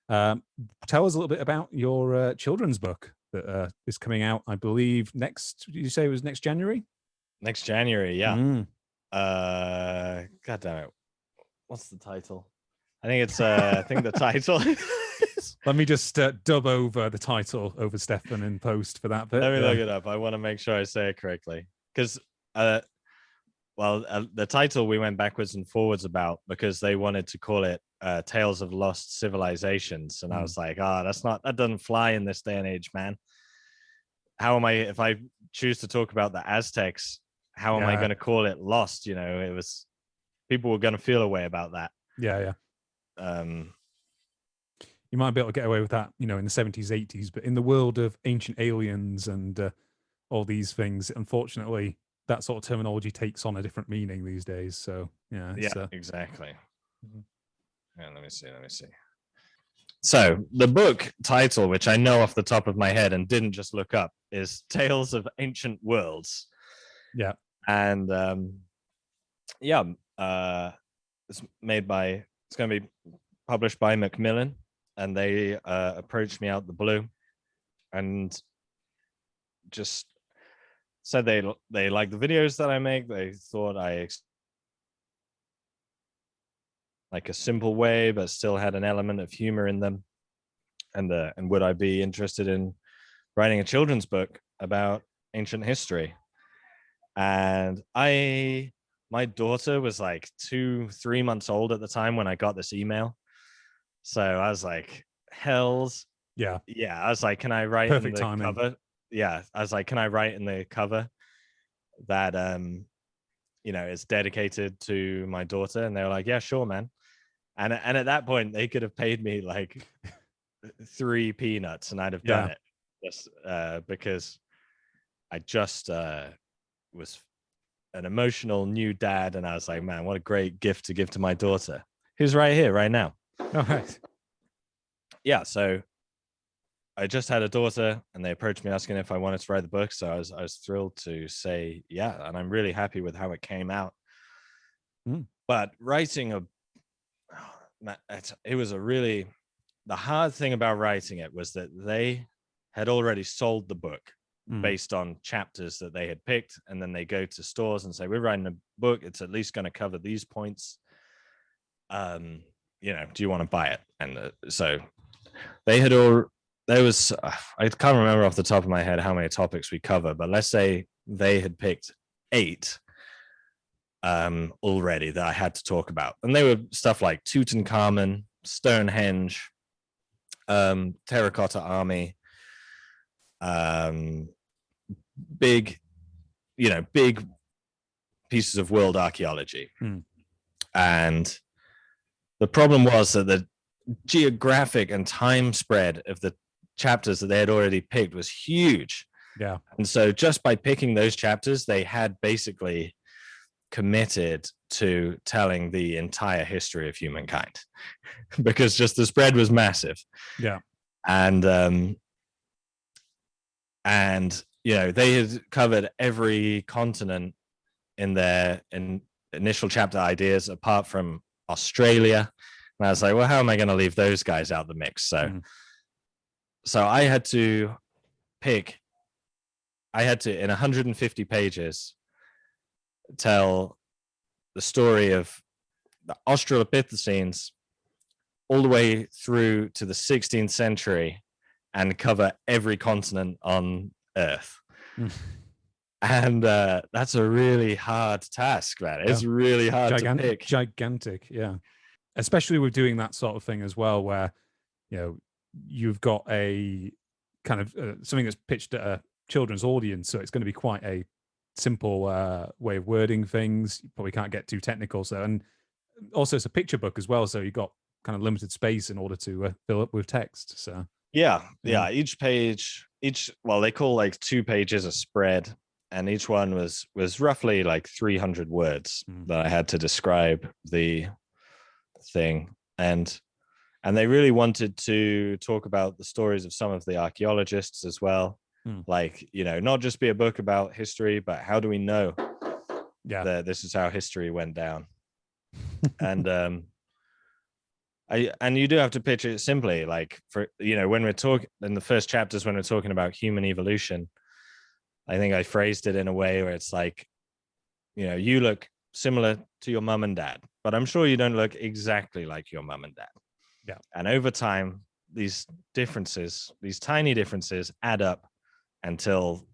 tell us a little bit about your children's book that is coming out, I believe, next. Did you say it was next January? Next January, yeah. God damn it. What's the title? I think it's I think the title. Let me just dub over the title over Stefan in post for that bit. Let me look it up. I want to make sure I say it correctly, because the title we went backwards and forwards about, because they wanted to call it Tales of Lost Civilizations, and I was like, that doesn't fly in this day and age, man. How am I, if I choose to talk about the Aztecs, how am I going to call it Lost? You know, people were going to feel a way about that. Yeah. You might be able to get away with that, you know, in the 70s, 80s, but in the world of ancient aliens and all these things, unfortunately, that sort of terminology takes on a different meaning these days. So yeah, exactly. Yeah, let me see. So the book title, which I know off the top of my head and didn't just look up, is Tales of Ancient Worlds. Yeah. And it's going to be published by Macmillan, and they approached me out the blue and just said they like the videos that I make. They thought I like a simple way, but still had an element of humor in them. And would I be interested in writing a children's book about ancient history? And my daughter was like 2-3 months old at the time when I got this email. So I was like, hells. Yeah. I was like, can I write Perfect in the timing. cover? Yeah. I was like, can I write in the cover that, you know, it's dedicated to my daughter? And they were like, yeah, sure, man. And at that point, they could have paid me like 3 peanuts and I'd have done it. Just because I just was an emotional new dad. And I was like, man, what a great gift to give to my daughter, who's right here, right now. All right. Yeah. So I just had a daughter, and they approached me asking if I wanted to write the book. So I was thrilled to say yeah, and I'm really happy with how it came out. But writing it was the hard thing about writing it was that they had already sold the book based on chapters that they had picked, and then they go to stores and say, we're writing a book, it's at least going to cover these points. You know, do you want to buy it? And so they had I can't remember off the top of my head how many topics we cover, but let's say they had picked 8 already that I had to talk about. And they were stuff like Tutankhamun, Stonehenge, Terracotta Army, big pieces of world archaeology. And the problem was that the geographic and time spread of the chapters that they had already picked was huge. Yeah. And so just by picking those chapters, they had basically committed to telling the entire history of humankind because just the spread was massive. Yeah. And you know, they had covered every continent in their initial chapter ideas apart from Australia. And I was like, well, how am I going to leave those guys out of the mix? So I had to in 150 pages tell the story of the Australopithecines all the way through to the 16th century and cover every continent on Earth. And that's a really hard task, man. It's really hard to pick. Gigantic, yeah. Especially with doing that sort of thing as well, where, you know, you've got a kind of something that's pitched at a children's audience, so it's going to be quite a simple way of wording things. You probably can't get too technical. So, and also it's a picture book as well, so you've got kind of limited space in order to fill up with text. So yeah, each page, well, they call like 2 pages a spread, and each one was roughly like 300 words that I had to describe the thing. And they really wanted to talk about the stories of some of the archaeologists as well. Like, you know, not just be a book about history, but how do we know that this is how history went down? And you do have to picture it simply, like, for, you know, when we're talking in the first chapters, when we're talking about human evolution, I think I phrased it in a way where it's like, you know, you look similar to your mum and dad, but I'm sure you don't look exactly like your mum and dad. Yeah. And over time, these differences, these tiny differences, add up until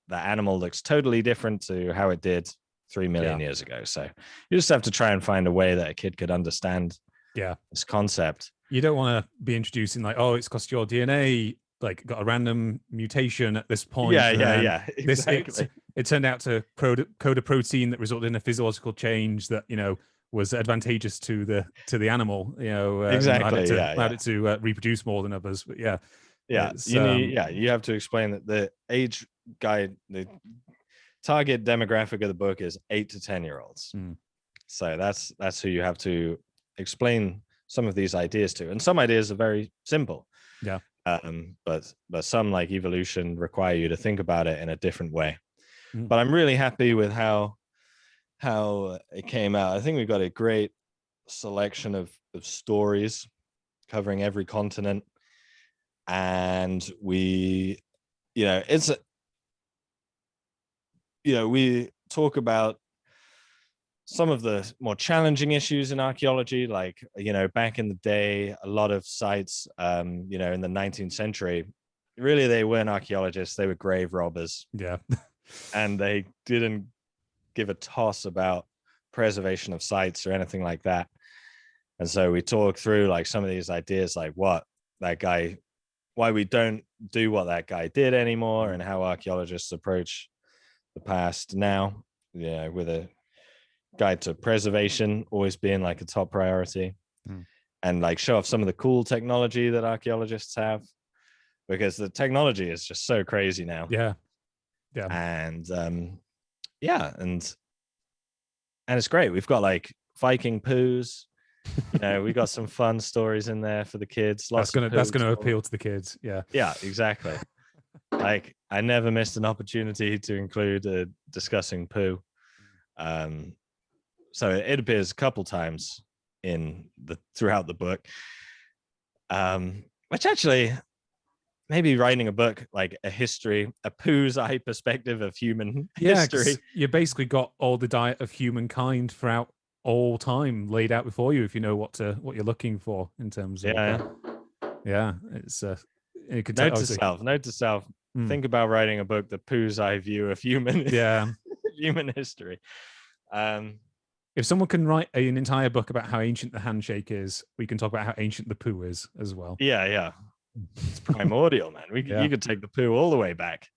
the animal looks totally different to how it did 3 million years ago. So you just have to try and find a way that a kid could understand this concept. You don't want to be introducing like, oh, it's because your DNA like got a random mutation at this point. Yeah, exactly. It turned out to code a protein that resulted in a physiological change that, you know, was advantageous to the animal, you know, exactly. Allowed it to reproduce more than others. But you have to explain that the age guide, the target demographic of the book is 8 to 10-year-olds. So that's who you have to explain some of these ideas to, and some ideas are very simple. But some, like evolution, require you to think about it in a different way. But I'm really happy with how it came out. I think we've got a great selection of stories covering every continent, and we talk about some of the more challenging issues in archaeology, like, you know, back in the day, a lot of sites, you know, in the 19th century, really, they weren't archaeologists, they were grave robbers. And they didn't give a toss about preservation of sites or anything like that. And so we talk through like some of these ideas, like why we don't do what that guy did anymore, and how archaeologists approach the past now, with a guide to preservation always being like a top priority, and like show off some of the cool technology that archaeologists have, because the technology is just so crazy now. And it's great. We've got like Viking poos, you know, we got some fun stories in there for the kids. That's gonna appeal to the kids. Yeah, exactly. Like, I never missed an opportunity to include discussing poo. So it appears a couple times throughout the book, which actually, maybe writing a book like a poo's eye perspective of human history. You basically got all the diet of humankind throughout all time laid out before you, if you know what you're looking for in terms of it's note to self, think about writing a book, the poo's eye view of human human history. If someone can write an entire book about how ancient the handshake is, we can talk about how ancient the poo is as well. It's primordial, man. You could take the poo all the way back.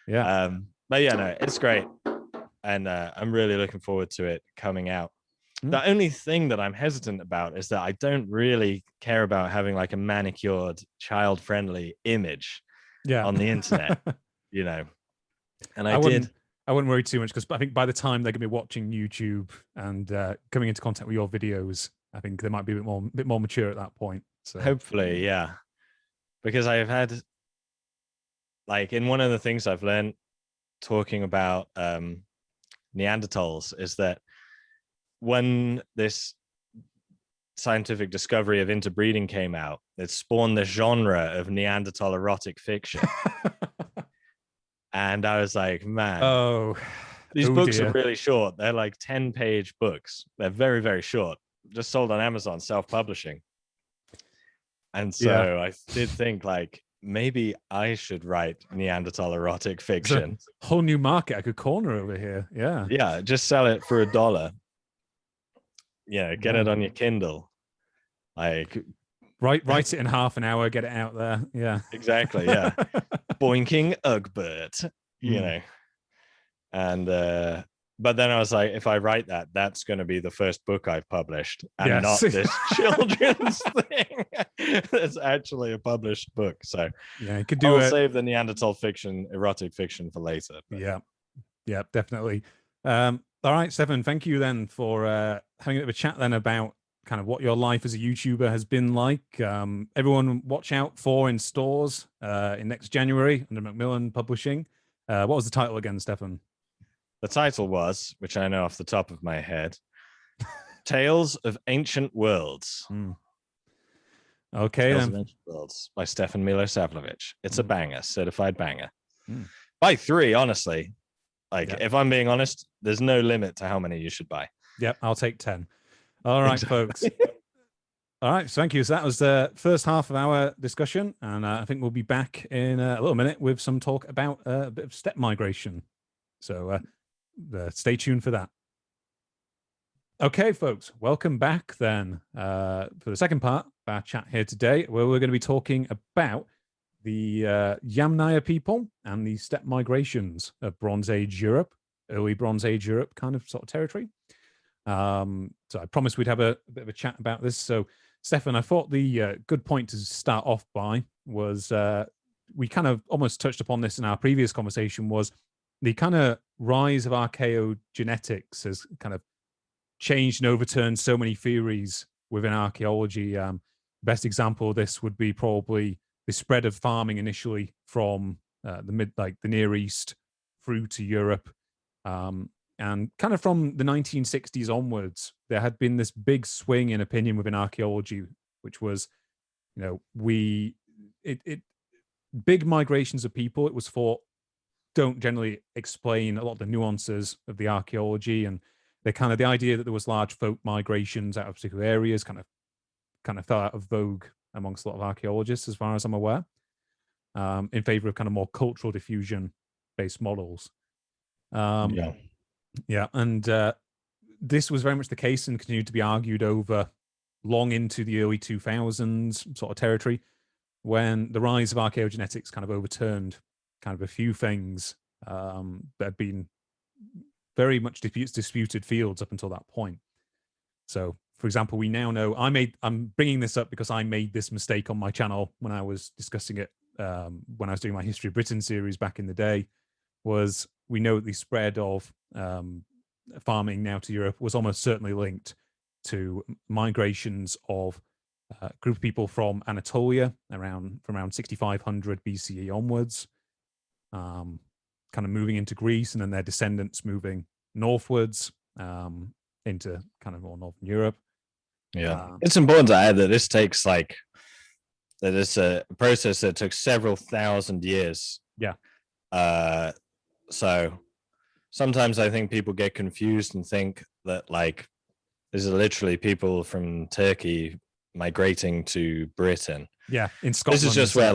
But it's great, and I'm really looking forward to it coming out. The only thing that I'm hesitant about is that I don't really care about having like a manicured, child-friendly image on the internet, you know. And I I wouldn't worry too much, because I think by the time they're going to be watching YouTube and coming into contact with your videos, I think they might be a bit more mature at that point. So Hopefully, yeah. Because I've had, like, in one of the things I've learned talking about Neanderthals is that when this scientific discovery of interbreeding came out, it spawned the genre of Neanderthal erotic fiction. And I was like, man, these books dear. are really short. They're like 10-page books. They're very, very short. Just sold on Amazon, self-publishing. And so I did think, like, maybe I should write Neanderthal erotic fiction. Whole new market I could corner over here. Yeah. Yeah, just sell it for $1. Yeah, get it on your Kindle. Like, write it in half an hour, get it out there. Yeah. Exactly, yeah. Boinking Ugbert, you know. And but then I was like, if I write that, that's going to be the first book I've published, and not this children's thing. It's actually a published book. So yeah, you could do. I'll save the Neanderthal fiction, erotic fiction, for later. But. Yeah, definitely. All right, Stefan, thank you then for having a bit of a chat then about kind of what your life as a YouTuber has been like. Everyone watch out for in stores in next January under Macmillan Publishing. What was the title again, Stefan? The title was, which I know off the top of my head, Tales of Ancient Worlds. Okay, Tales of Ancient Worlds by Stefan Milosavljevic. It's a banger, certified banger. Buy 3, honestly. Like, if I'm being honest, there's no limit to how many you should buy. Yep, I'll take 10. All right, folks. All right, so thank you. So that was the first half of our discussion, and I think we'll be back in a little minute with some talk about a bit of steppe migration. So stay tuned for that. Okay, folks, welcome back then for the second part of our chat here today, where we're going to be talking about the Yamnaya people and the steppe migrations of Bronze Age Europe, early Bronze Age Europe kind of sort of territory. So I promised we'd have a bit of a chat about this. So, Stefan, I thought the good point to start off by was we kind of almost touched upon this in our previous conversation, was the kind of rise of archaeogenetics has kind of changed and overturned so many theories within archaeology. Best example of this would be probably the spread of farming initially from the Near East through to Europe. And kind of from the 1960s onwards, there had been this big swing in opinion within archaeology, which was, big migrations of people, it was thought, don't generally explain a lot of the nuances of the archaeology, and the idea that there was large folk migrations out of particular areas kind of fell out of vogue amongst a lot of archaeologists, as far as I'm aware, in favor of kind of more cultural diffusion based models. Yeah, and this was very much the case and continued to be argued over long into the early 2000s sort of territory, when the rise of archaeogenetics kind of overturned kind of a few things that had been very much disputed fields up until that point. So, for example, we now know, I'm bringing this up because I made this mistake on my channel when I was discussing it when I was doing my History of Britain series back in the day, was we know that the spread of farming now to Europe was almost certainly linked to migrations of a group of people from Anatolia from around 6500 BCE onwards, kind of moving into Greece, and then their descendants moving northwards into kind of more northern Europe. Yeah, it's important to add that this takes that it's a process that took several thousand years. Yeah. So sometimes I think people get confused and think that this is literally people from Turkey migrating to Britain. Yeah, in Scotland. This is just where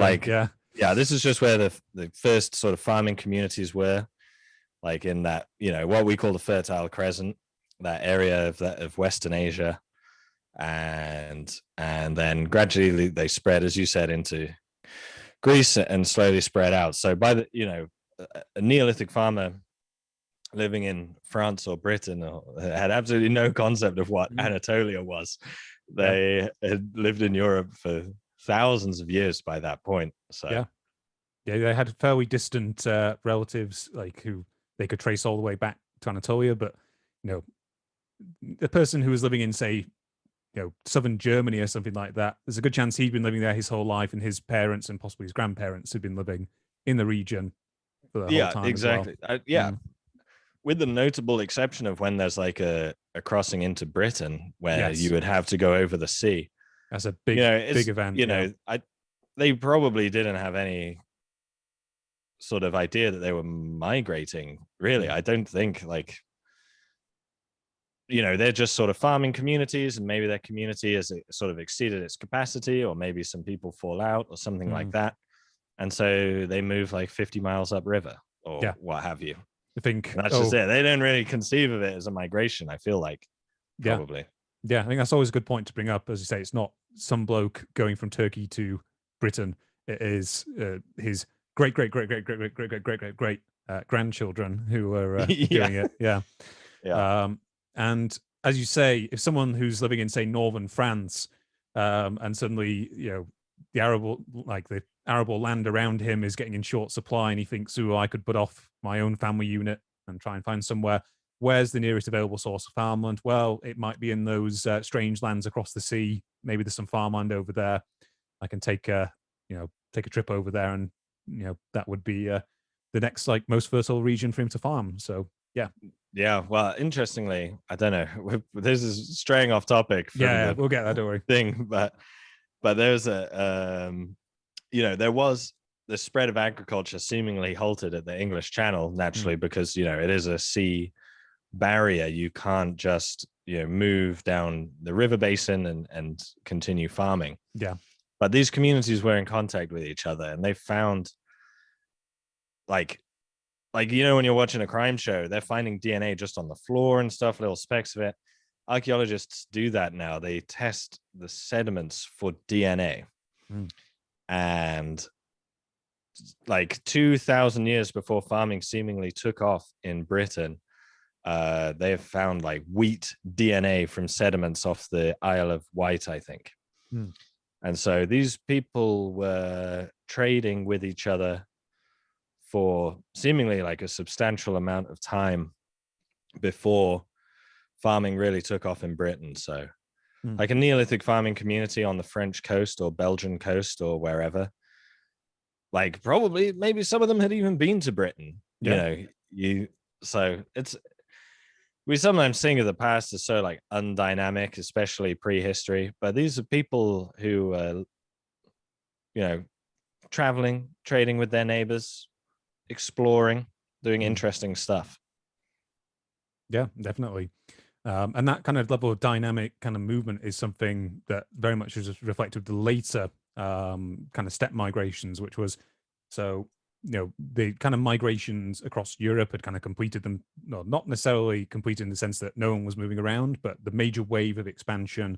this is just where the first sort of farming communities were, in that, what we call the Fertile Crescent, that area of Western Asia, and then gradually they spread, as you said, into Greece and slowly spread out. So by a Neolithic farmer living in France or Britain had absolutely no concept of what Anatolia was. They had lived in Europe for thousands of years by that point. So yeah, they had fairly distant relatives who they could trace all the way back to Anatolia. But you know, the person who was living in, say, southern Germany or something like that, there's a good chance he'd been living there his whole life, and his parents and possibly his grandparents had been living in the region for the whole time exactly. as well. Yeah. With the notable exception of when there's like a crossing into Britain where you would have to go over the sea. That's a big event. They probably didn't have any sort of idea that they were migrating, really. I don't think, like, they're just sort of farming communities, and maybe their community has sort of exceeded its capacity, or maybe some people fall out or something like that. And so they move like 50 miles upriver or what have you. I think and that's just it. They don't really conceive of it as a migration, I feel like, probably. Yeah, I think that's always a good point to bring up. As you say, it's not some bloke going from Turkey to Britain. It is his great grandchildren who are doing it. Yeah. And as you say, if someone who's living in, say, northern France, and suddenly, the arable land around him is getting in short supply, and he thinks, "Oh, I could put off my own family unit and try and find somewhere. Where's the nearest available source of farmland?" Well, it might be in those strange lands across the sea. Maybe there's some farmland over there. I can take a trip over there, and that would be the next most fertile region for him to farm. So yeah. Well, interestingly, I don't know. This is straying off topic. We'll get that. Don't worry. Thing, but there's a there was the spread of agriculture seemingly halted at the English Channel naturally because it is a sea barrier. You can't just move down the river basin and continue farming. But these communities were in contact with each other, and they found like when you're watching a crime show, they're finding DNA just on the floor and stuff, little specks of it. Archaeologists do that now. They test the sediments for DNA. And like 2,000 years before farming seemingly took off in Britain, they have found like wheat DNA from sediments off the Isle of Wight, I think. And so these people were trading with each other for seemingly like a substantial amount of time before farming really took off in Britain. So like a Neolithic farming community on the French coast or Belgian coast or wherever, like probably maybe some of them had even been to Britain. So we sometimes think of the past as so like undynamic, especially prehistory, but these are people who traveling, trading with their neighbors, exploring, doing interesting stuff. Yeah, definitely. And that kind of level of dynamic kind of movement is something that very much is reflected with the later kind of steppe migrations, which was the kind of migrations across Europe had kind of completed them, not necessarily completed in the sense that no one was moving around, but the major wave of expansion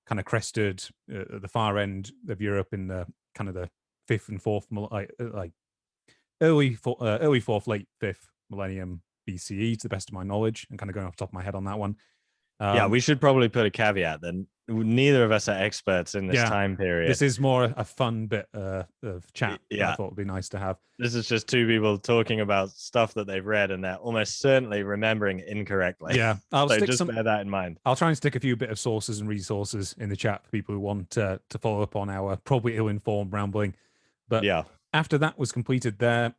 kind of crested at the far end of Europe in the kind of the fifth and fourth, early fourth, late fifth millennium BCE, to the best of my knowledge, and kind of going off the top of my head on that one. We should probably put a caveat then. Neither of us are experts in this time period. This is more a fun bit of chat. I thought would be nice to have. This is just two people talking about stuff that they've read and they're almost certainly remembering incorrectly. Yeah, just bear that in mind. I'll try and stick a few bit of sources and resources in the chat for people who want to follow up on our probably ill-informed rambling. But after that was completed, has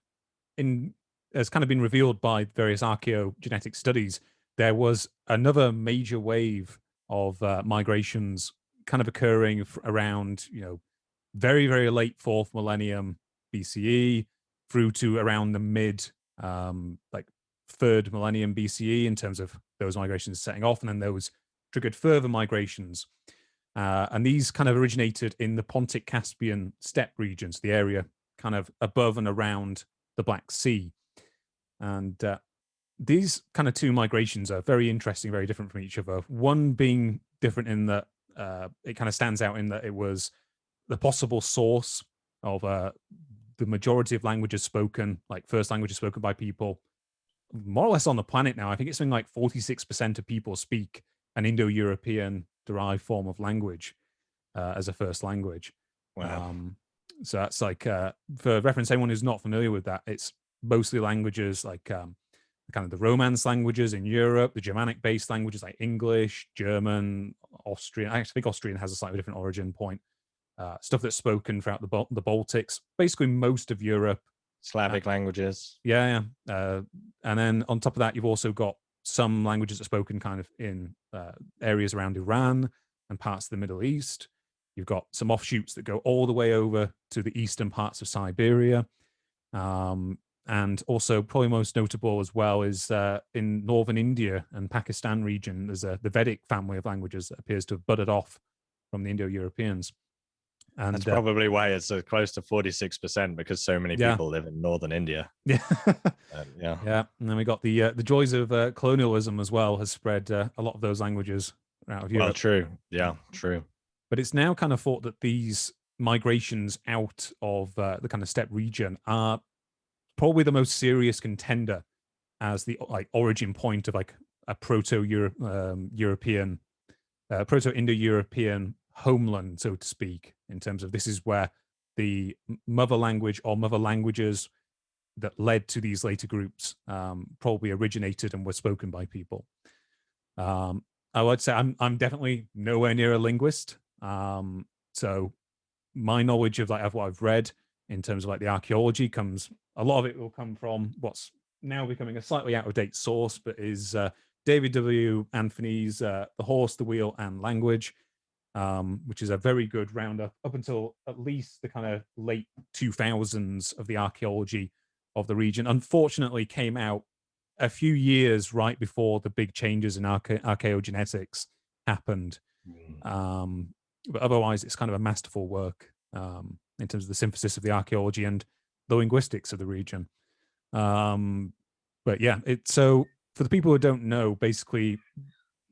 kind of been revealed by various archaeogenetic studies, there was another major wave of migrations kind of occurring around, very, very late fourth millennium BCE through to around the mid, third millennium BCE in terms of those migrations setting off. And then those triggered further migrations. And these kind of originated in the Pontic-Caspian steppe regions, the area kind of above and around the Black Sea. And these kind of two migrations are very interesting, very different from each other. One being different in that it kind of stands out in that it was the possible source of the majority of languages spoken, like first languages spoken by people, more or less on the planet now. I think it's something like 46% of people speak an Indo-European derived form of language as a first language. Wow. So that's like, for reference, anyone who's not familiar with that, it's mostly languages like kind of the Romance languages in Europe, the Germanic-based languages like English, German, Austrian. I actually think Austrian has a slightly different origin point. Stuff that's spoken throughout the Baltics, basically most of Europe. Slavic languages. Yeah. And then on top of that, you've also got some languages that are spoken kind of in areas around Iran and parts of the Middle East. You've got some offshoots that go all the way over to the eastern parts of Siberia. And also probably most notable as well is in northern India and Pakistan region, there's the Vedic family of languages that appears to have budded off from the Indo-Europeans. And that's probably why it's close to 46%, because so many people live in northern India. Yeah. Yeah. And then we got the joys of colonialism as well has spread a lot of those languages out of Europe. Well, true. Yeah, true. But it's now kind of thought that these migrations out of the kind of steppe region are probably the most serious contender as the origin point of like a proto-European, proto-Indo-European homeland, so to speak, in terms of this is where the mother language or mother languages that led to these later groups probably originated and were spoken by people. I would say I'm definitely nowhere near a linguist. So my knowledge of what I've read in terms of the archaeology comes, a lot of it will come from what's now becoming a slightly out of date source, but is David W. Anthony's The Horse, the Wheel and Language, which is a very good roundup up until at least the kind of late 2000s of the archaeology of the region. Unfortunately came out a few years right before the big changes in archaeogenetics happened. But otherwise it's kind of a masterful work in terms of the synthesis of the archaeology and the linguistics of the region. But yeah, so for the people who don't know, basically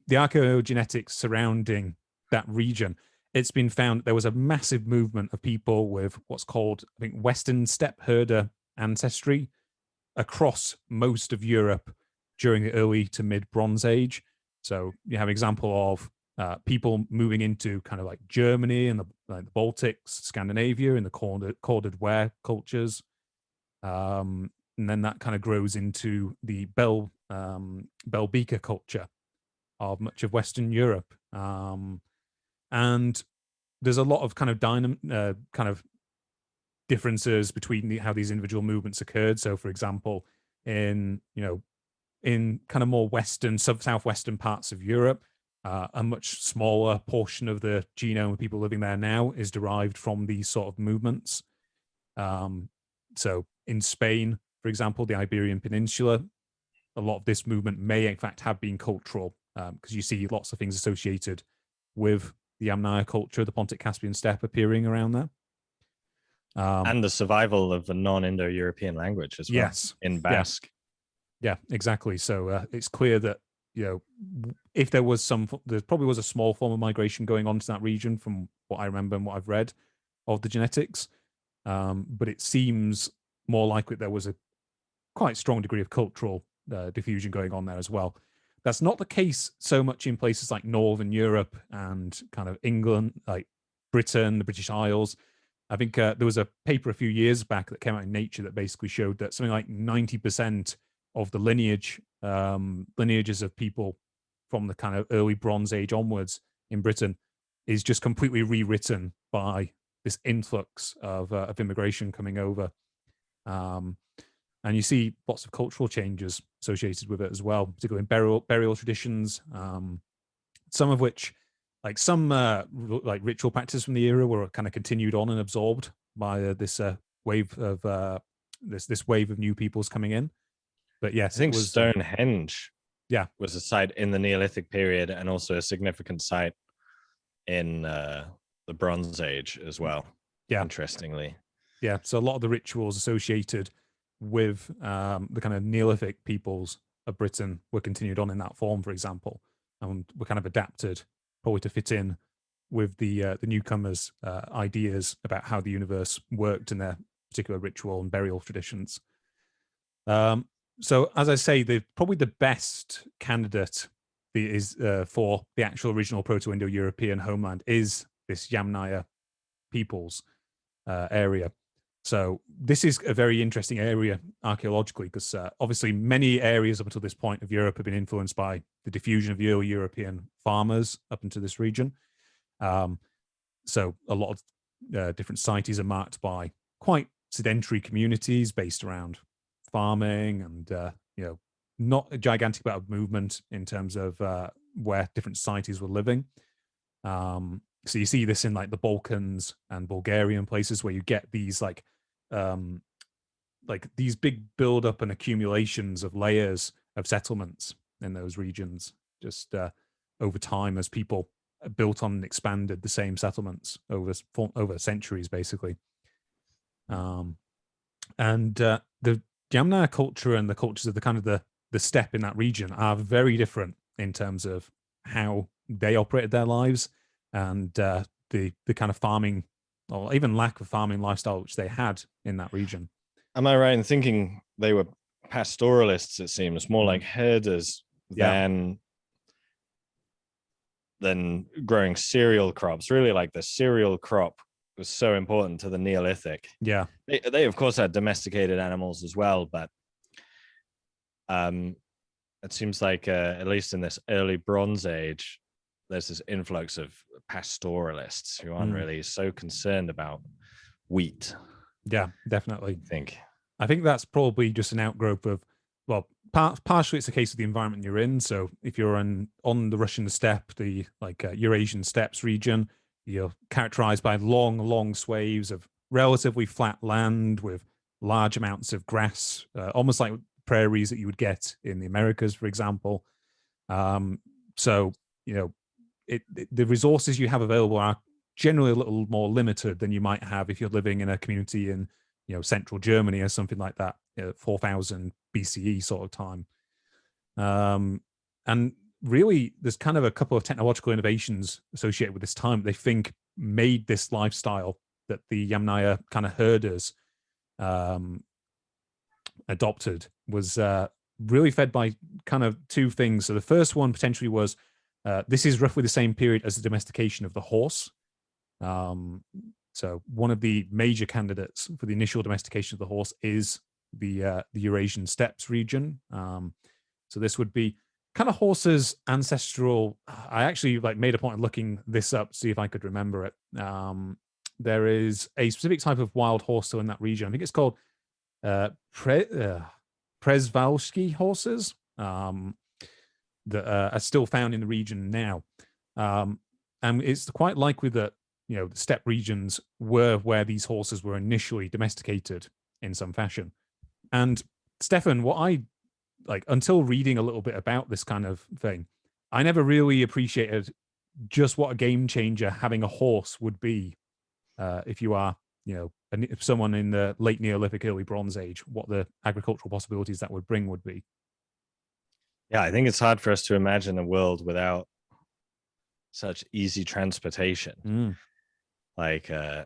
the archaeogenetics surrounding that region, it's been found there was a massive movement of people with what's called, I think, Western steppe herder ancestry across most of Europe during the early to mid Bronze Age. So you have an example of people moving into kind of like Germany and the Baltics, Scandinavia, and the corded ware cultures. And then that kind of grows into the Bell-Beaker culture of much of Western Europe. And there's a lot of kind of differences between how these individual movements occurred. So, for example, in kind of more western, southwestern parts of Europe, a much smaller portion of the genome of people living there now is derived from these sort of movements. So, in Spain, for example, the Iberian Peninsula, a lot of this movement may in fact have been cultural, because you see lots of things associated with the Yamnaya culture, the Pontic-Caspian steppe appearing around there. And the survival of a non-Indo-European language as well. Yes. In Basque. Yeah, exactly. So it's clear that, if there probably was a small form of migration going on to that region from what I remember and what I've read of the genetics. But it seems more likely there was a quite strong degree of cultural diffusion going on there as well. That's not the case so much in places like Northern Europe and kind of England, like Britain, the British Isles. I think there was a paper a few years back that came out in Nature that basically showed that something like 90% of the lineages of people from the kind of early Bronze Age onwards in Britain is just completely rewritten by this influx of immigration coming over. And you see lots of cultural changes associated with it as well, particularly in burial traditions, some of which, like some ritual practices from the era were kind of continued on and absorbed by this wave of this wave of new peoples coming in. But yes, I think Stonehenge was a site in the Neolithic period and also a significant site in the Bronze Age as well. Yeah. Interestingly. Yeah. So a lot of the rituals associated with the kind of Neolithic peoples of Britain were continued on in that form, for example, and were kind of adapted probably to fit in with the newcomers' ideas about how the universe worked in their particular ritual and burial traditions. So, as I say, probably the best candidate is for the actual original Proto-Indo-European homeland is this Yamnaya peoples area. So this is a very interesting area archaeologically, because obviously many areas up until this point of Europe have been influenced by the diffusion of the early European farmers up into this region. So a lot of different sites are marked by quite sedentary communities based around farming, and not a gigantic amount of movement in terms of where different societies were living. So you see this in like the Balkans and Bulgarian places where you get these like these big build up and accumulations of layers of settlements in those regions, just over time, as people built on and expanded the same settlements over centuries, basically. And the Yamnaya culture and the cultures of the kind of the steppe in that region are very different in terms of how they operated their lives, and the kind of farming or even lack of farming lifestyle which they had in that region. Am I right in thinking they were pastoralists? It seems more like herders than growing cereal crops. Really, like the cereal crop was so important to the Neolithic. Yeah, they of course had domesticated animals as well, but it seems like at least in this early Bronze Age, there's this influx of pastoralists who aren't really so concerned about wheat. Yeah, definitely. I think that's probably just an outgrowth of, well, partially it's a case of the environment you're in. So if you're on the Russian steppe, the Eurasian steppes region, you're characterized by long swathes of relatively flat land with large amounts of grass, almost like prairies that you would get in the Americas, for example. So, the resources you have available are generally a little more limited than you might have if you're living in a community in, central Germany or something like that, 4000 BCE sort of time. And really, there's kind of a couple of technological innovations associated with this time that they think made this lifestyle that the Yamnaya kind of herders adopted was really fed by kind of two things. So the first one potentially was, this is roughly the same period as the domestication of the horse. So one of the major candidates for the initial domestication of the horse is the Eurasian steppes region. So this would be kind of horses' ancestral. I actually made a point of looking this up, see if I could remember it. There is a specific type of wild horse still in that region. I think it's called Przewalski horses, that are still found in the region now. And it's quite likely that, the steppe regions were where these horses were initially domesticated in some fashion. And Stefan, what I until reading a little bit about this kind of thing, I never really appreciated just what a game changer having a horse would be, if you are, someone in the late Neolithic, early Bronze Age, what the agricultural possibilities that would bring would be. Yeah, I think it's hard for us to imagine a world without such easy transportation. I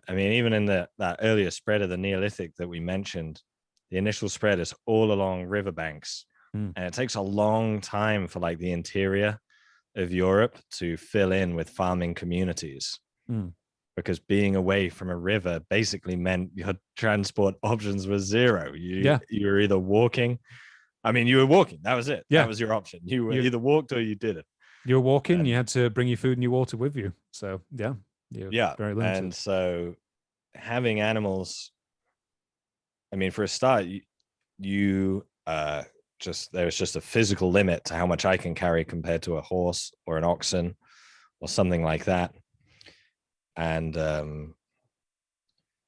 mean, even in that earlier spread of the Neolithic that we mentioned, the initial spread is all along riverbanks. And it takes a long time for the interior of Europe to fill in with farming communities. Because being away from a river basically meant your transport options were zero. You were either walking. I mean, you were walking. That was it. That was your option. You either walked or you didn't. You were walking. You had to bring your food and your water with you. So very limited. And so having animals, I mean, for a start, there was just a physical limit to how much I can carry compared to a horse or an oxen or something like that. And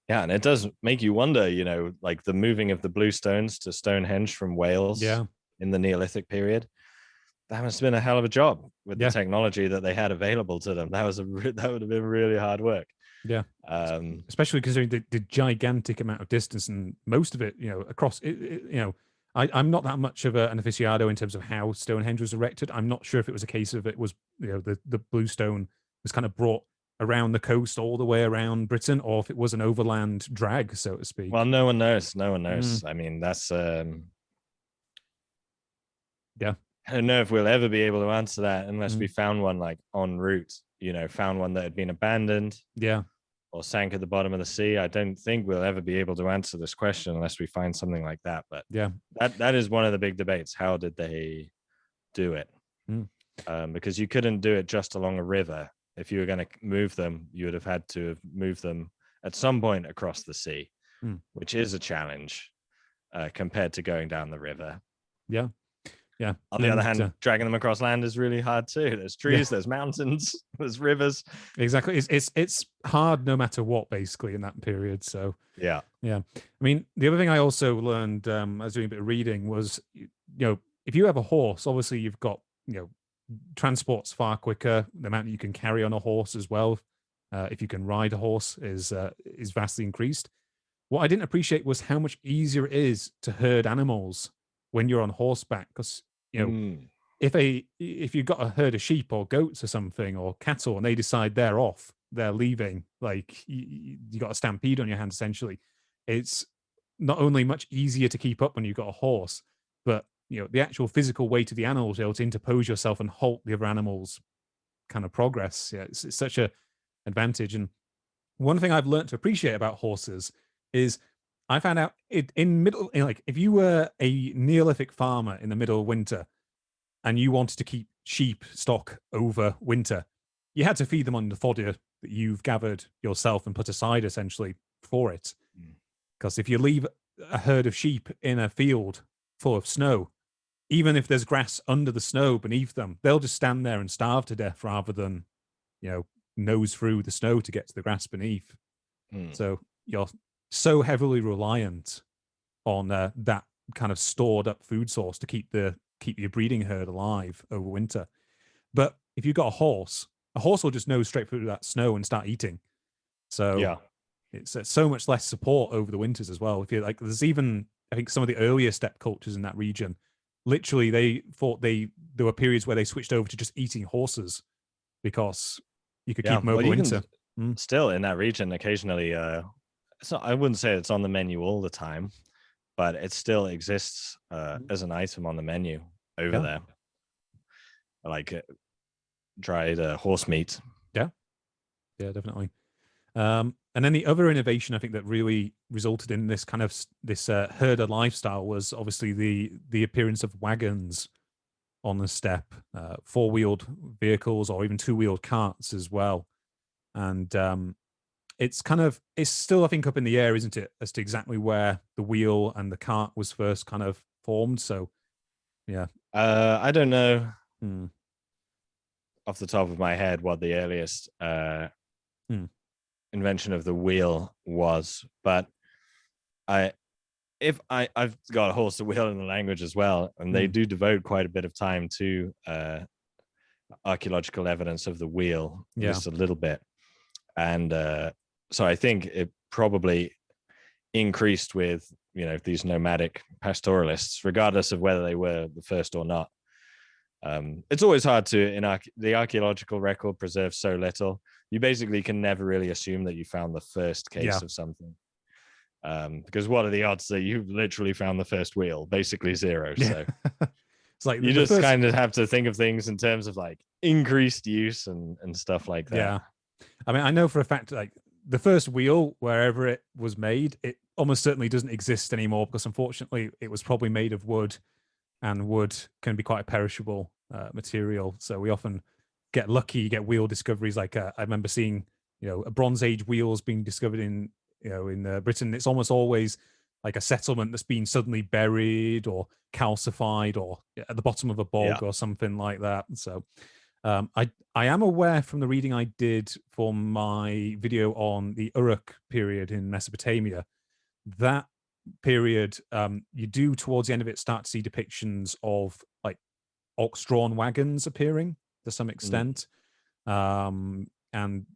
and it does make you wonder, the moving of the Blue Stones to Stonehenge from Wales in the Neolithic period. That must have been a hell of a job with the technology that they had available to them. That would have been really hard work. Yeah. Especially considering the gigantic amount of distance, and most of it, across it, I'm not that much of an aficionado in terms of how Stonehenge was erected. I'm not sure if it was a case of it was, the Blue Stone was kind of brought around the coast all the way around Britain, or if it was an overland drag, so to speak. Well, no one knows. I mean, that's I don't know if we'll ever be able to answer that unless we found one en route, found one that had been abandoned. Yeah. or sank at the bottom of the sea. I don't think we'll ever be able to answer this question unless we find something like that. But Yeah. that is one of the big debates. How did they do it? Mm. Because you couldn't do it just along a river. If you were going to move them, you would have had to have moved them at some point across the sea, which is a challenge compared to going down the river. Yeah. Yeah. On the other hand, dragging them across land is really hard too. There's trees, there's mountains, there's rivers. Exactly. It's hard no matter what, basically, in that period. So yeah. I mean, the other thing I also learned, I was doing a bit of reading, was, you know, if you have a horse, obviously you've got, you know, transport's far quicker. The amount that you can carry on a horse as well, if you can ride a horse, is vastly increased. What I didn't appreciate was how much easier it is to herd animals when you're on horseback, because, you know, if you've got a herd of sheep or goats or something, or cattle, and they decide they're off, they're leaving, like you got a stampede on your hands, essentially. It's not only much easier to keep up when you've got a horse, but, you know, the actual physical weight of the animals, able to interpose yourself and halt the other animals' kind of progress. Yeah, it's such a advantage. And one thing I've learned to appreciate about horses is, I found out like, if you were a Neolithic farmer in the middle of winter and you wanted to keep sheep stock over winter, you had to feed them on the fodder that you've gathered yourself and put aside, essentially, for it. Because if you leave a herd of sheep in a field full of snow, even if there's grass under the snow beneath them, they'll just stand there and starve to death rather than, you know, nose through the snow to get to the grass beneath. So you're so heavily reliant on that kind of stored up food source to keep your breeding herd alive over winter. But if you've got a horse will just nose straight through that snow and start eating. So it's so much less support over the winters as well. If you're like, there's even, I think, some of the earlier steppe cultures in that region, literally they thought there were periods where they switched over to just eating horses because you could keep them over winter. Still in that region, occasionally, I wouldn't say it's on the menu all the time, but it still exists as an item on the menu over there, like dried horse meat. Yeah, definitely. And then the other innovation, I think, that really resulted in this kind of herder lifestyle was obviously the appearance of wagons on the steppe, four-wheeled vehicles or even two-wheeled carts as well. And it's still, I think, up in the air, isn't it, as to exactly where the wheel and the cart was first kind of formed. So yeah, I don't know off the top of my head what the earliest invention of the wheel was, but I've got a horse to wheel in the language as well, and they do devote quite a bit of time to archaeological evidence of the wheel, just a little bit. And so I think it probably increased with, you know, these nomadic pastoralists, regardless of whether they were the first or not. It's always hard to, the archaeological record preserves so little. You basically can never really assume that you found the first case of something. Because what are the odds that you've literally found the first wheel? Basically zero. So it's like you just kind of have to think of things in terms of like increased use and stuff like that. Yeah. I mean, I know for a fact, like, the first wheel, wherever it was made, it almost certainly doesn't exist anymore, because unfortunately it was probably made of wood, and wood can be quite a perishable material. So we often get lucky, you get wheel discoveries. Like I remember seeing, you know, a Bronze Age wheels being discovered in Britain. It's almost always like a settlement that's been suddenly buried or calcified or at the bottom of a bog or something like that. So I am aware from the reading I did for my video on the Uruk period in Mesopotamia, that period, you do towards the end of it start to see depictions of like ox-drawn wagons appearing to some extent. And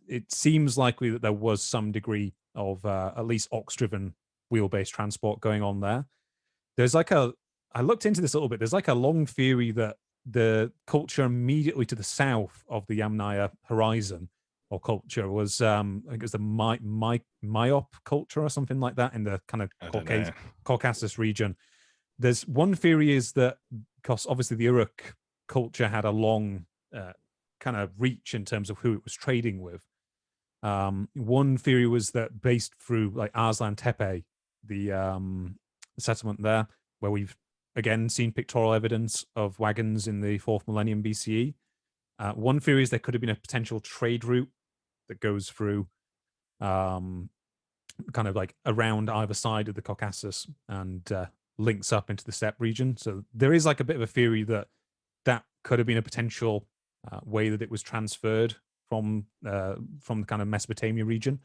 it seems likely that there was some degree of at least ox-driven wheel-based transport going on there. There's like I looked into this a little bit. There's like a long theory that the culture immediately to the south of the Yamnaya horizon or culture was, I think it was the Myop culture or something like that in the kind of Caucasus region. There's one theory is that because obviously the Uruk culture had a long kind of reach in terms of who it was trading with. One theory was that based through like Arslan Tepe, the settlement there, where we've again seen pictorial evidence of wagons in the 4th millennium BCE. One theory is there could have been a potential trade route that goes through kind of like around either side of the Caucasus and links up into the steppe region. So there is like a bit of a theory that that could have been a potential way that it was transferred from the kind of Mesopotamia region,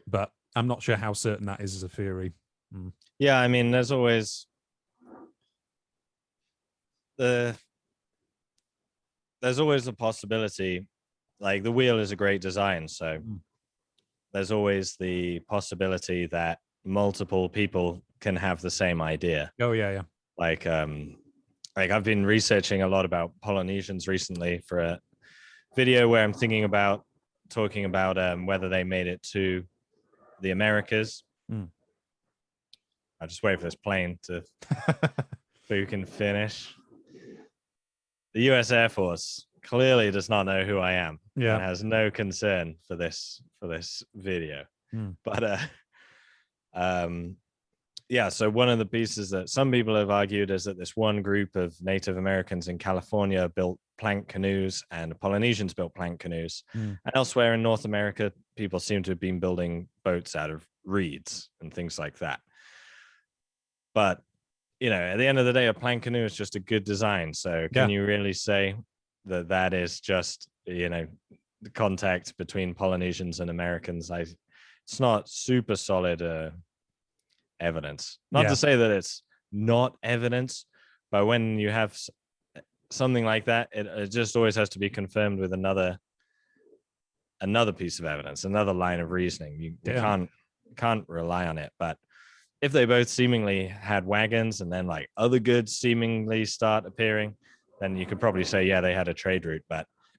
but I'm not sure how certain that is as a theory. Yeah, I mean, there's always the possibility. Like the wheel is a great design, so there's always the possibility that multiple people can have the same idea. Oh yeah. Like I've been researching a lot about Polynesians recently for a video where I'm talking about whether they made it to the Americas. I'll just wait for this plane to so you can finish. The US Air Force clearly does not know who I am. Yeah. And has no concern for this video. But yeah, so one of the pieces that some people have argued is that this one group of Native Americans in California built plank canoes and Polynesians built plank canoes. And elsewhere in North America, people seem to have been building boats out of reeds and things like that. But, you know, at the end of the day, a plank canoe is just a good design. So can you really say that that is just, you know, the contact between Polynesians and Americans? It's not super solid evidence. Not to say that it's not evidence, but when you have something like that, it just always has to be confirmed with another piece of evidence, another line of reasoning. You can't rely on it. But if they both seemingly had wagons and then like other goods seemingly start appearing, then you could probably say, yeah, they had a trade route.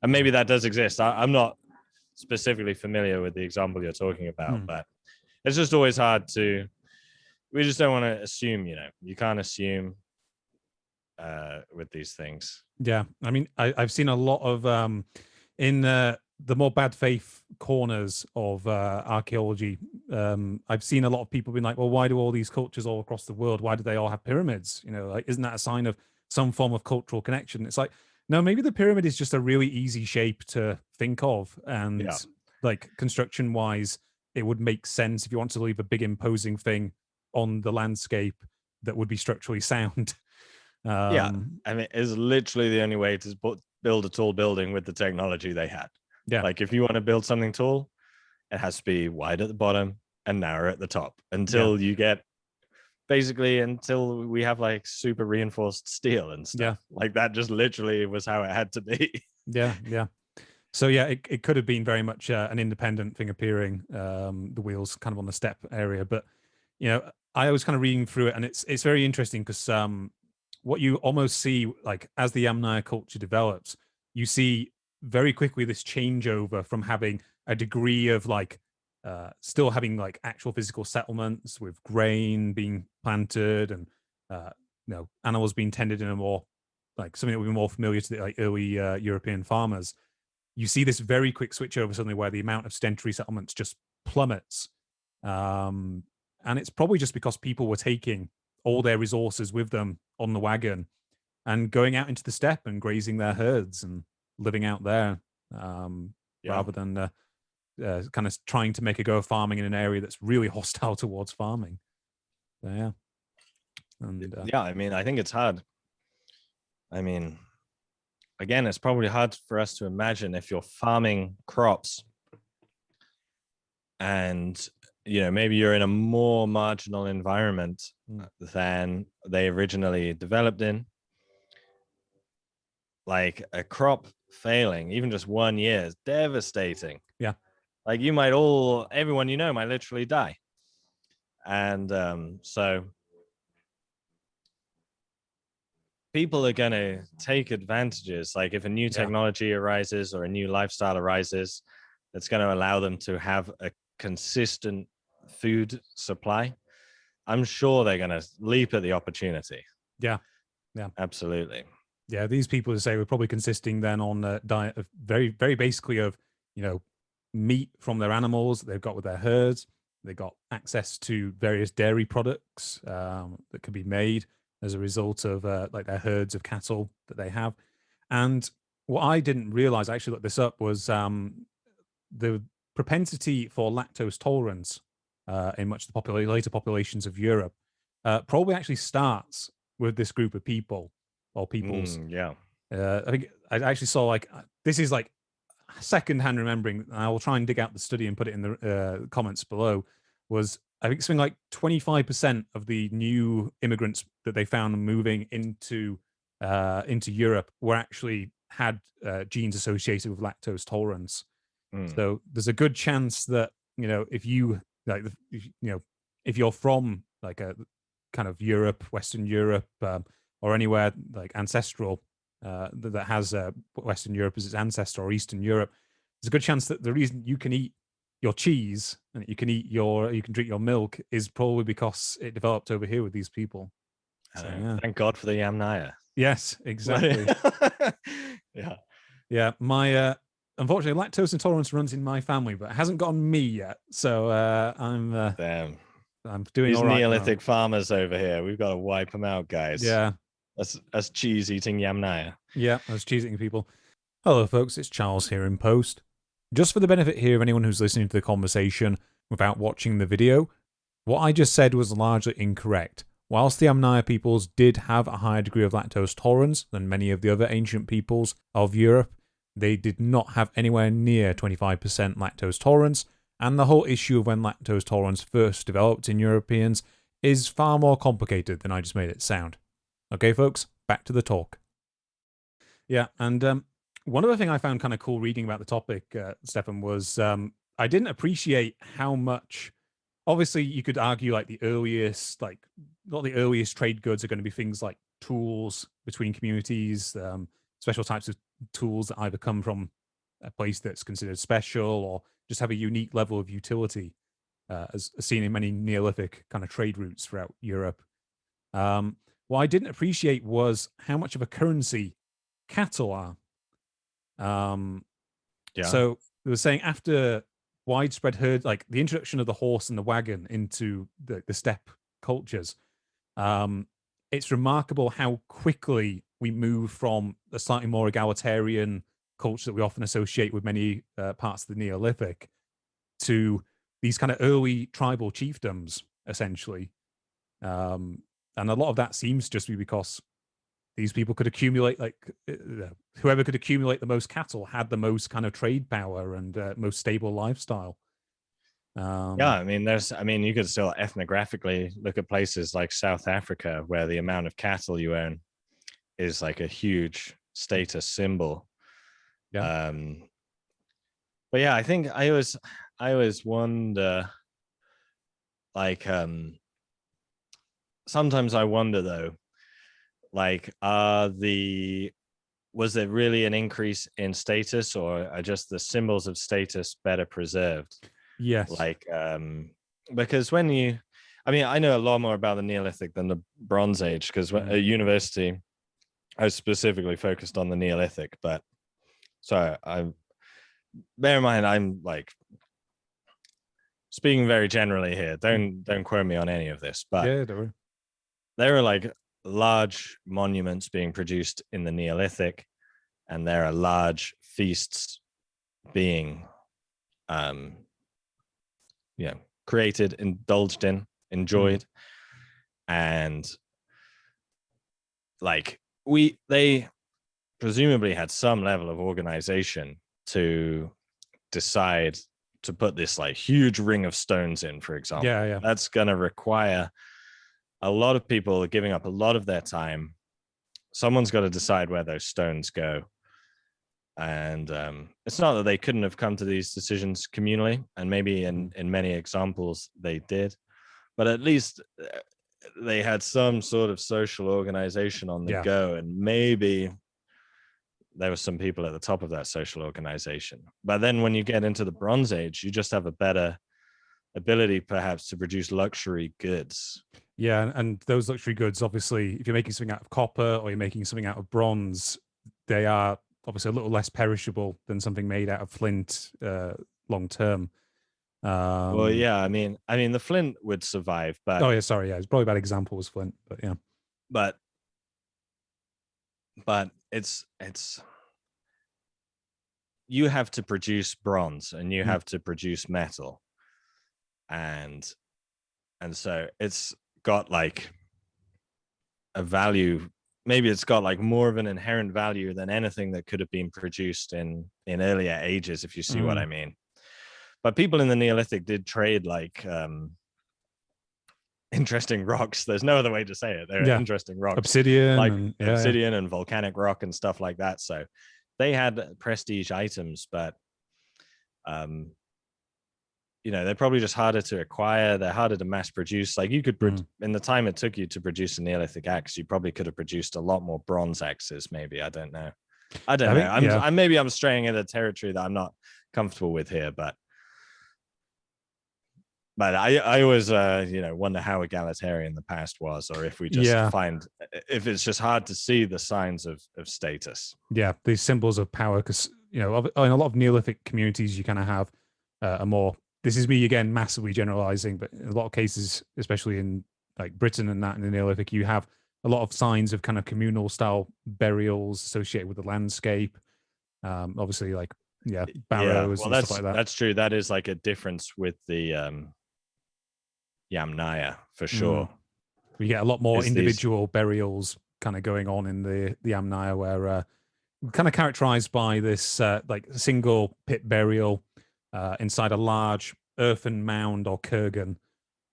And maybe that does exist. I'm not specifically familiar with the example you're talking about, but it's just always hard to, we just don't want to assume, you know, you can't assume with these things. Yeah. I mean, I've seen a lot of, in the more bad faith corners of archaeology, I've seen a lot of people being like, well, why do all these cultures all across the world, why do they all have pyramids? You know, like, isn't that a sign of some form of cultural connection? It's like, no, maybe the pyramid is just a really easy shape to think of. And like construction wise, it would make sense if you want to leave a big imposing thing on the landscape that would be structurally sound. I mean, it's literally the only way to build a tall building with the technology they had. Yeah. Like if you want to build something tall, it has to be wide at the bottom and narrow at the top until you get until we have like super reinforced steel and stuff. Like that just literally was how it had to be. Yeah. So yeah, it could have been very much an independent thing appearing, the wheels kind of on the steppe area. But, you know, I was kind of reading through it and it's very interesting because what you almost see, like as the Yamnaya culture develops, you see very quickly this changeover from having a degree of like still having like actual physical settlements with grain being planted and you know, animals being tended in a more like something that would be more familiar to the like early European farmers. You see this very quick switch over suddenly where the amount of sedentary settlements just plummets, and it's probably just because people were taking all their resources with them on the wagon and going out into the steppe and grazing their herds and living out there, rather than kind of trying to make a go of farming in an area that's really hostile towards farming. So, yeah. And, I mean, I think it's hard. I mean, again, it's probably hard for us to imagine if you're farming crops and, you know, maybe you're in a more marginal environment than they originally developed in. Like a crop failing, even just 1 year, is devastating. Yeah. Like you might everyone you know might literally die. And so people are going to take advantages. Like if a new technology arises or a new lifestyle arises, that's going to allow them to have a consistent food supply, I'm sure they're going to leap at the opportunity. Yeah. Absolutely. Yeah, these people, to say, were probably consisting then on a diet of very, very basically of, you know, meat from their animals that they've got with their herds. They got access to various dairy products that could be made as a result of like their herds of cattle that they have. And what I didn't realize, I actually looked this up, was the propensity for lactose tolerance in much of the later populations of Europe probably actually starts with this group of people or peoples. Yeah. I think I actually saw like this is like second-hand remembering. I will try and dig out the study and put it in the comments below. Was I think something like 25% of the new immigrants that they found moving into Europe were actually had genes associated with lactose tolerance. So there's a good chance that if you like if you're from like a kind of Europe, Western Europe, or anywhere like ancestral that has Western Europe as its ancestor or Eastern Europe, there's a good chance that the reason you can eat your cheese and you can drink your milk is probably because it developed over here with these people. So, yeah. Thank God for the Yamnaya. Yes, exactly. Yeah. My unfortunately, lactose intolerance runs in my family, but it hasn't gotten me yet. So I'm doing these all right. Neolithic farmers over here. We've got to wipe them out, guys. Yeah. Us cheese eating Yamnaya. Yeah, us cheese eating people. Hello, folks. It's Charles here in post. Just for the benefit here of anyone who's listening to the conversation without watching the video, what I just said was largely incorrect. Whilst the Yamnaya peoples did have a higher degree of lactose tolerance than many of the other ancient peoples of Europe, they did not have anywhere near 25% lactose tolerance, and the whole issue of when lactose tolerance first developed in Europeans is far more complicated than I just made it sound. Okay, folks, back to the talk. Yeah, and one other thing I found kind of cool reading about the topic, Stefan, was I didn't appreciate how much. Obviously, you could argue like the earliest, like not the earliest trade goods are going to be things like tools between communities, special types of tools that either come from a place that's considered special or just have a unique level of utility, as seen in many Neolithic kind of trade routes throughout Europe. What I didn't appreciate was how much of a currency cattle are. So they were saying after widespread herd, like the introduction of the horse and the wagon into the steppe cultures, it's remarkable how quickly we move from a slightly more egalitarian culture that we often associate with many parts of the Neolithic to these kind of early tribal chiefdoms, essentially. And a lot of that seems just to be because these people could accumulate, like whoever could accumulate the most cattle had the most kind of trade power and most stable lifestyle. Yeah, I mean, you could still ethnographically look at places like South Africa where the amount of cattle you own is like a huge status symbol. Yeah. But yeah, I think I always wonder, like, sometimes I wonder though, like, was there really an increase in status, or are just the symbols of status better preserved? Yes. Like, because I know a lot more about the Neolithic than the Bronze Age, because at university, I was specifically focused on the Neolithic. But so bear in mind, I'm like speaking very generally here. Don't quote me on any of this. But yeah, don't worry. There are like large monuments being produced in the Neolithic, and there are large feasts being created, indulged in, enjoyed. And like they presumably had some level of organization to decide to put this like huge ring of stones in, for example. Yeah. That's going to require a lot of people giving up a lot of their time. Someone's got to decide where those stones go. And it's not that they couldn't have come to these decisions communally, and maybe in many examples they did, but at least they had some sort of social organization on the go, and maybe there were some people at the top of that social organization. But then when you get into the Bronze Age, you just have a better ability perhaps to produce luxury goods. Yeah, and those luxury goods, obviously, if you're making something out of copper or you're making something out of bronze, they are obviously a little less perishable than something made out of flint, long term. Well, yeah, I mean, the flint would survive, but Oh yeah, sorry, yeah, it's probably a bad example was flint, but yeah. but it's you have to produce bronze and you have to produce metal, and so it's got like a value. Maybe it's got like more of an inherent value than anything that could have been produced in earlier ages, if you see what I mean. But people in the Neolithic did trade like interesting rocks. There's no other way to say it. They're interesting rocks, obsidian, like and obsidian and volcanic rock and stuff like that. So they had prestige items, but you know, they're probably just harder to acquire. They're harder to mass produce. Like you could, in the time it took you to produce a Neolithic axe, you probably could have produced a lot more bronze axes. Maybe, I don't know. Maybe I'm straying into territory that I'm not comfortable with here, but I always wonder how egalitarian the past was, or if we just find if it's just hard to see the signs of status. Yeah, these symbols of power, because in a lot of Neolithic communities, you kind of have a more. This is me again, massively generalizing, but in a lot of cases, especially in like Britain and that in the Neolithic, you have a lot of signs of kind of communal style burials associated with the landscape. Obviously, like barrows and stuff like that. That's true. That is like a difference with the Yamnaya for sure. We get a lot more individual burials kind of going on in the Yamnaya, where kind of characterized by this like single pit burial inside a large earthen mound or kurgan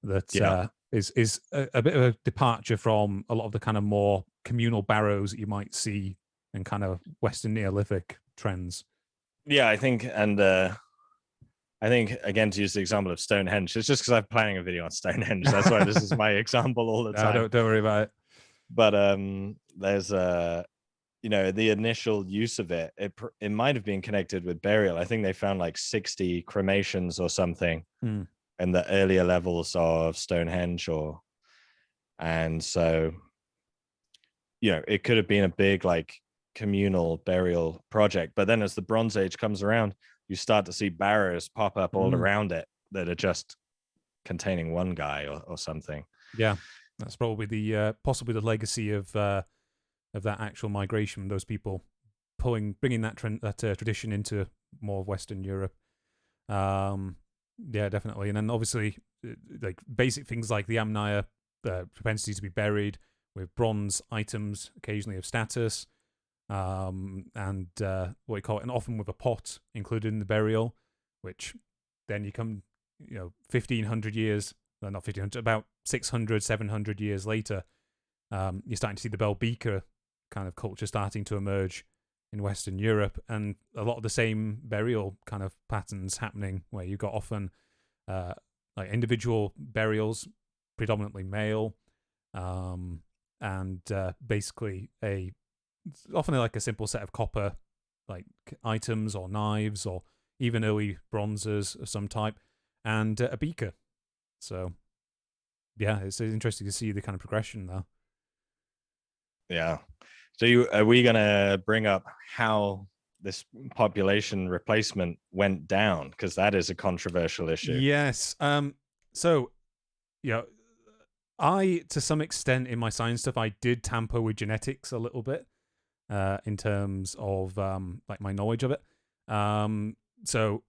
that is a bit of a departure from a lot of the kind of more communal barrows that you might see in kind of Western Neolithic trends. Yeah, I think, and I think, again, to use the example of Stonehenge, it's just because I'm planning a video on Stonehenge. That's why this is my example all the time. Don't worry about it. But there's the initial use of it might have been connected with burial. I think they found like 60 cremations or something in the earlier levels of Stonehenge, and so it could have been a big like communal burial project. But then as the Bronze Age comes around, you start to see barrows pop up all around it that are just containing one guy or something. Yeah, that's probably the possibly the legacy of that actual migration. Those people bringing that tradition into more of Western Europe. Yeah, definitely. And then obviously, like basic things like the Yamnaya propensity to be buried with bronze items, occasionally of status. And what you call it, and often with a pot included in the burial, which then you come, 1,500 years, not 1,500, about 600, 700 years later, you're starting to see the bell beaker kind of culture starting to emerge in Western Europe, and a lot of the same burial kind of patterns happening, where you've got often like individual burials, predominantly male, and basically often like a simple set of copper like items or knives or even early bronzes of some type, and a beaker. So yeah, it's interesting to see the kind of progression there. Yeah. So are we gonna bring up how this population replacement went down, because that is a controversial issue? Yes. So I, to some extent in my science stuff, I did tamper with genetics a little bit. In terms of like my knowledge of it. So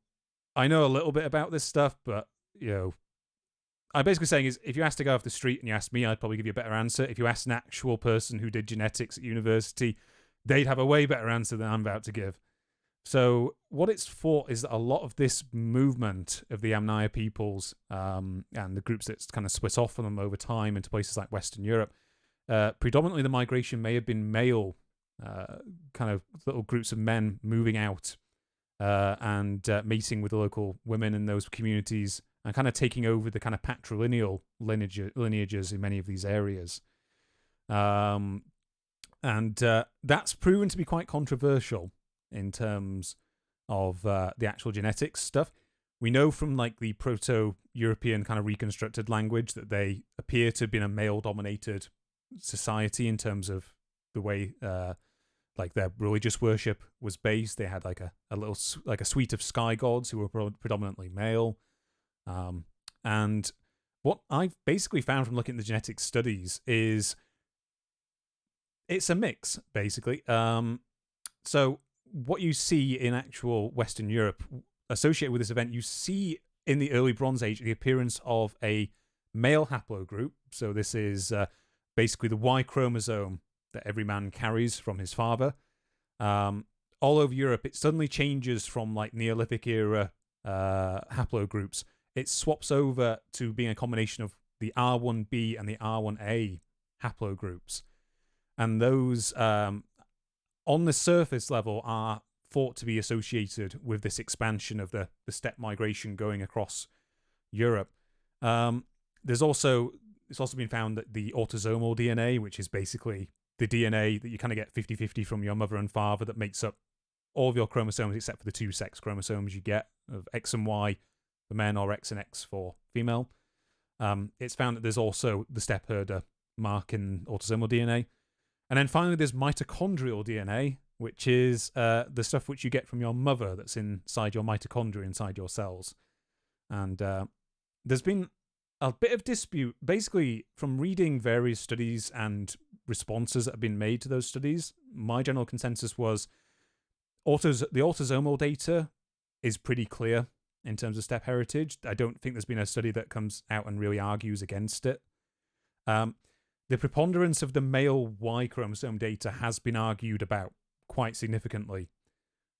I know a little bit about this stuff, but I'm basically saying is, if you asked to go off the street and you asked me, I'd probably give you a better answer. If you asked an actual person who did genetics at university, they'd have a way better answer than I'm about to give. So what it's for is that a lot of this movement of the Yamnaya peoples and the groups that's kind of split off from them over time into places like Western Europe, predominantly the migration may have been male, kind of little groups of men moving out and mating with the local women in those communities and kind of taking over the kind of patrilineal lineages in many of these areas. And that's proven to be quite controversial in terms of the actual genetics stuff. We know from like the Proto-European kind of reconstructed language that they appear to have been a male-dominated society in terms of the way like their religious worship was based. They had like a little like a suite of sky gods who were predominantly male. And what I've basically found from looking at the genetic studies is it's a mix, basically. So what you see in actual Western Europe associated with this event, you see in the early Bronze Age the appearance of a male haplogroup. So this is basically the Y chromosome that every man carries from his father. All over Europe, it suddenly changes from like Neolithic era haplogroups. It swaps over to being a combination of the R1b and the R1a haplogroups. And those, on the surface level, are thought to be associated with this expansion of the steppe migration going across Europe. It's also been found that the autosomal DNA, which is basically the DNA that you kind of get 50-50 from your mother and father, that makes up all of your chromosomes except for the two sex chromosomes you get of X and Y for men or X and X for female. It's found that there's also the steppe herder mark in autosomal DNA. And then finally, there's mitochondrial DNA, which is the stuff which you get from your mother that's inside your mitochondria, inside your cells. And there's been a bit of dispute, basically, from reading various studies and responses that have been made to those studies. My general consensus was the autosomal data is pretty clear in terms of steppe heritage. I don't think there's been a study that comes out and really argues against it. The preponderance of the male Y chromosome data has been argued about quite significantly.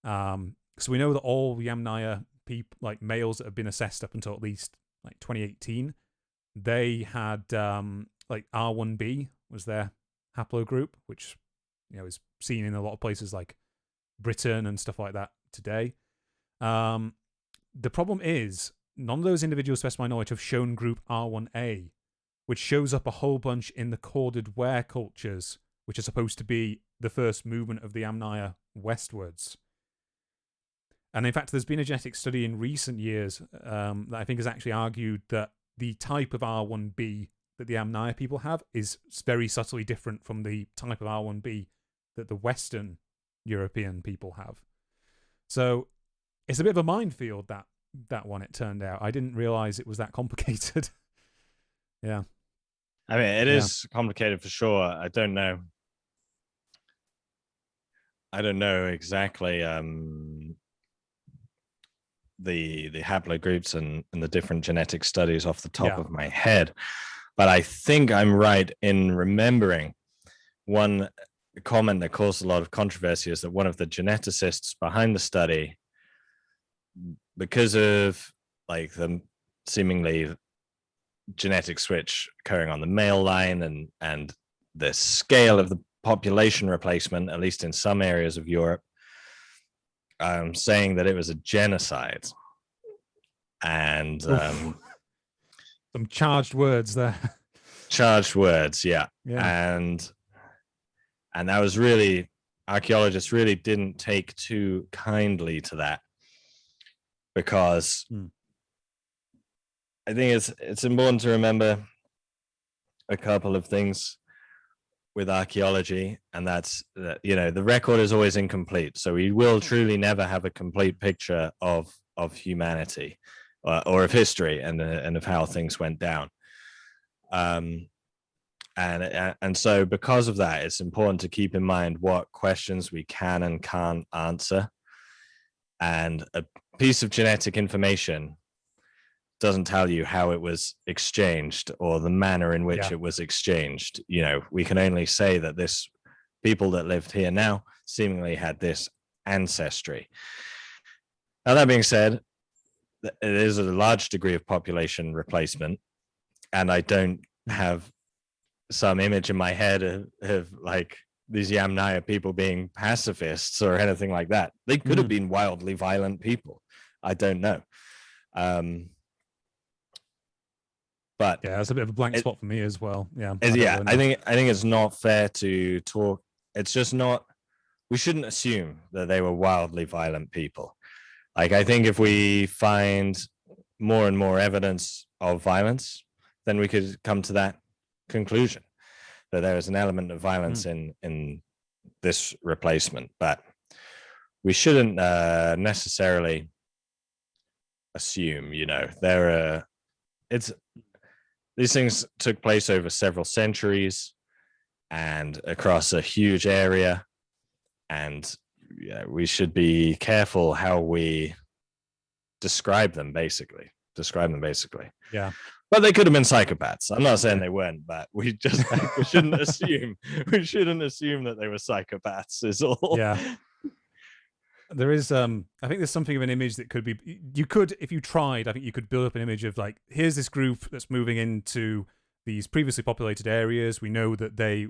So we know that all Yamnaya people, like males that have been assessed up until at least like 2018, they had like R1b was their haplogroup, which is seen in a lot of places like Britain and stuff like that today. The problem is none of those individuals, to the best of my knowledge, have shown group R1a, which shows up a whole bunch in the corded ware cultures, which are supposed to be the first movement of the Yamnaya westwards. And in fact, there's been a genetic study in recent years that I think has actually argued that the type of R1b that the Yamnaya people have is very subtly different from the type of R1b that the Western European people have. So it's a bit of a minefield, that one, it turned out. I didn't realize it was that complicated. Yeah. I mean, it is complicated for sure. I don't know exactly the haplogroups and the different genetic studies off the top of my head, but I think I'm right in remembering one comment that caused a lot of controversy is that one of the geneticists behind the study, because of like the seemingly genetic switch occurring on the male line and the scale of the population replacement, at least in some areas of Europe, saying that it was a genocide. And some charged words there. Charged words, yeah. And that was really, archaeologists really didn't take too kindly to that, because I think it's important to remember a couple of things with archaeology, and that's that the record is always incomplete, so we will truly never have a complete picture of humanity or of history and of how things went down. And so because of that, it's important to keep in mind what questions we can and can't answer. And a piece of genetic information doesn't tell you how it was exchanged or the manner in which it was exchanged. We can only say that this people that lived here now seemingly had this ancestry. Now, that being said, it is a large degree of population replacement, and I don't have some image in my head of like these Yamnaya people being pacifists or anything like that. They could have been wildly violent people. I don't know. But yeah, it's a bit of a blank spot for me as well. I think it's not fair to talk. It's just not. We shouldn't assume that they were wildly violent people. Like, I think if we find more and more evidence of violence, then we could come to that conclusion that there is an element of violence in this replacement, but we shouldn't necessarily assume, these things took place over several centuries and across a huge area, and we should be careful how we describe them basically. Yeah. But they could have been psychopaths. I'm not saying they weren't, but we shouldn't assume that they were psychopaths is all. Yeah. There is I think there's something of an image that could be, you could, if you tried, I think you could build up an image of like, here's this group that's moving into these previously populated areas. We know that they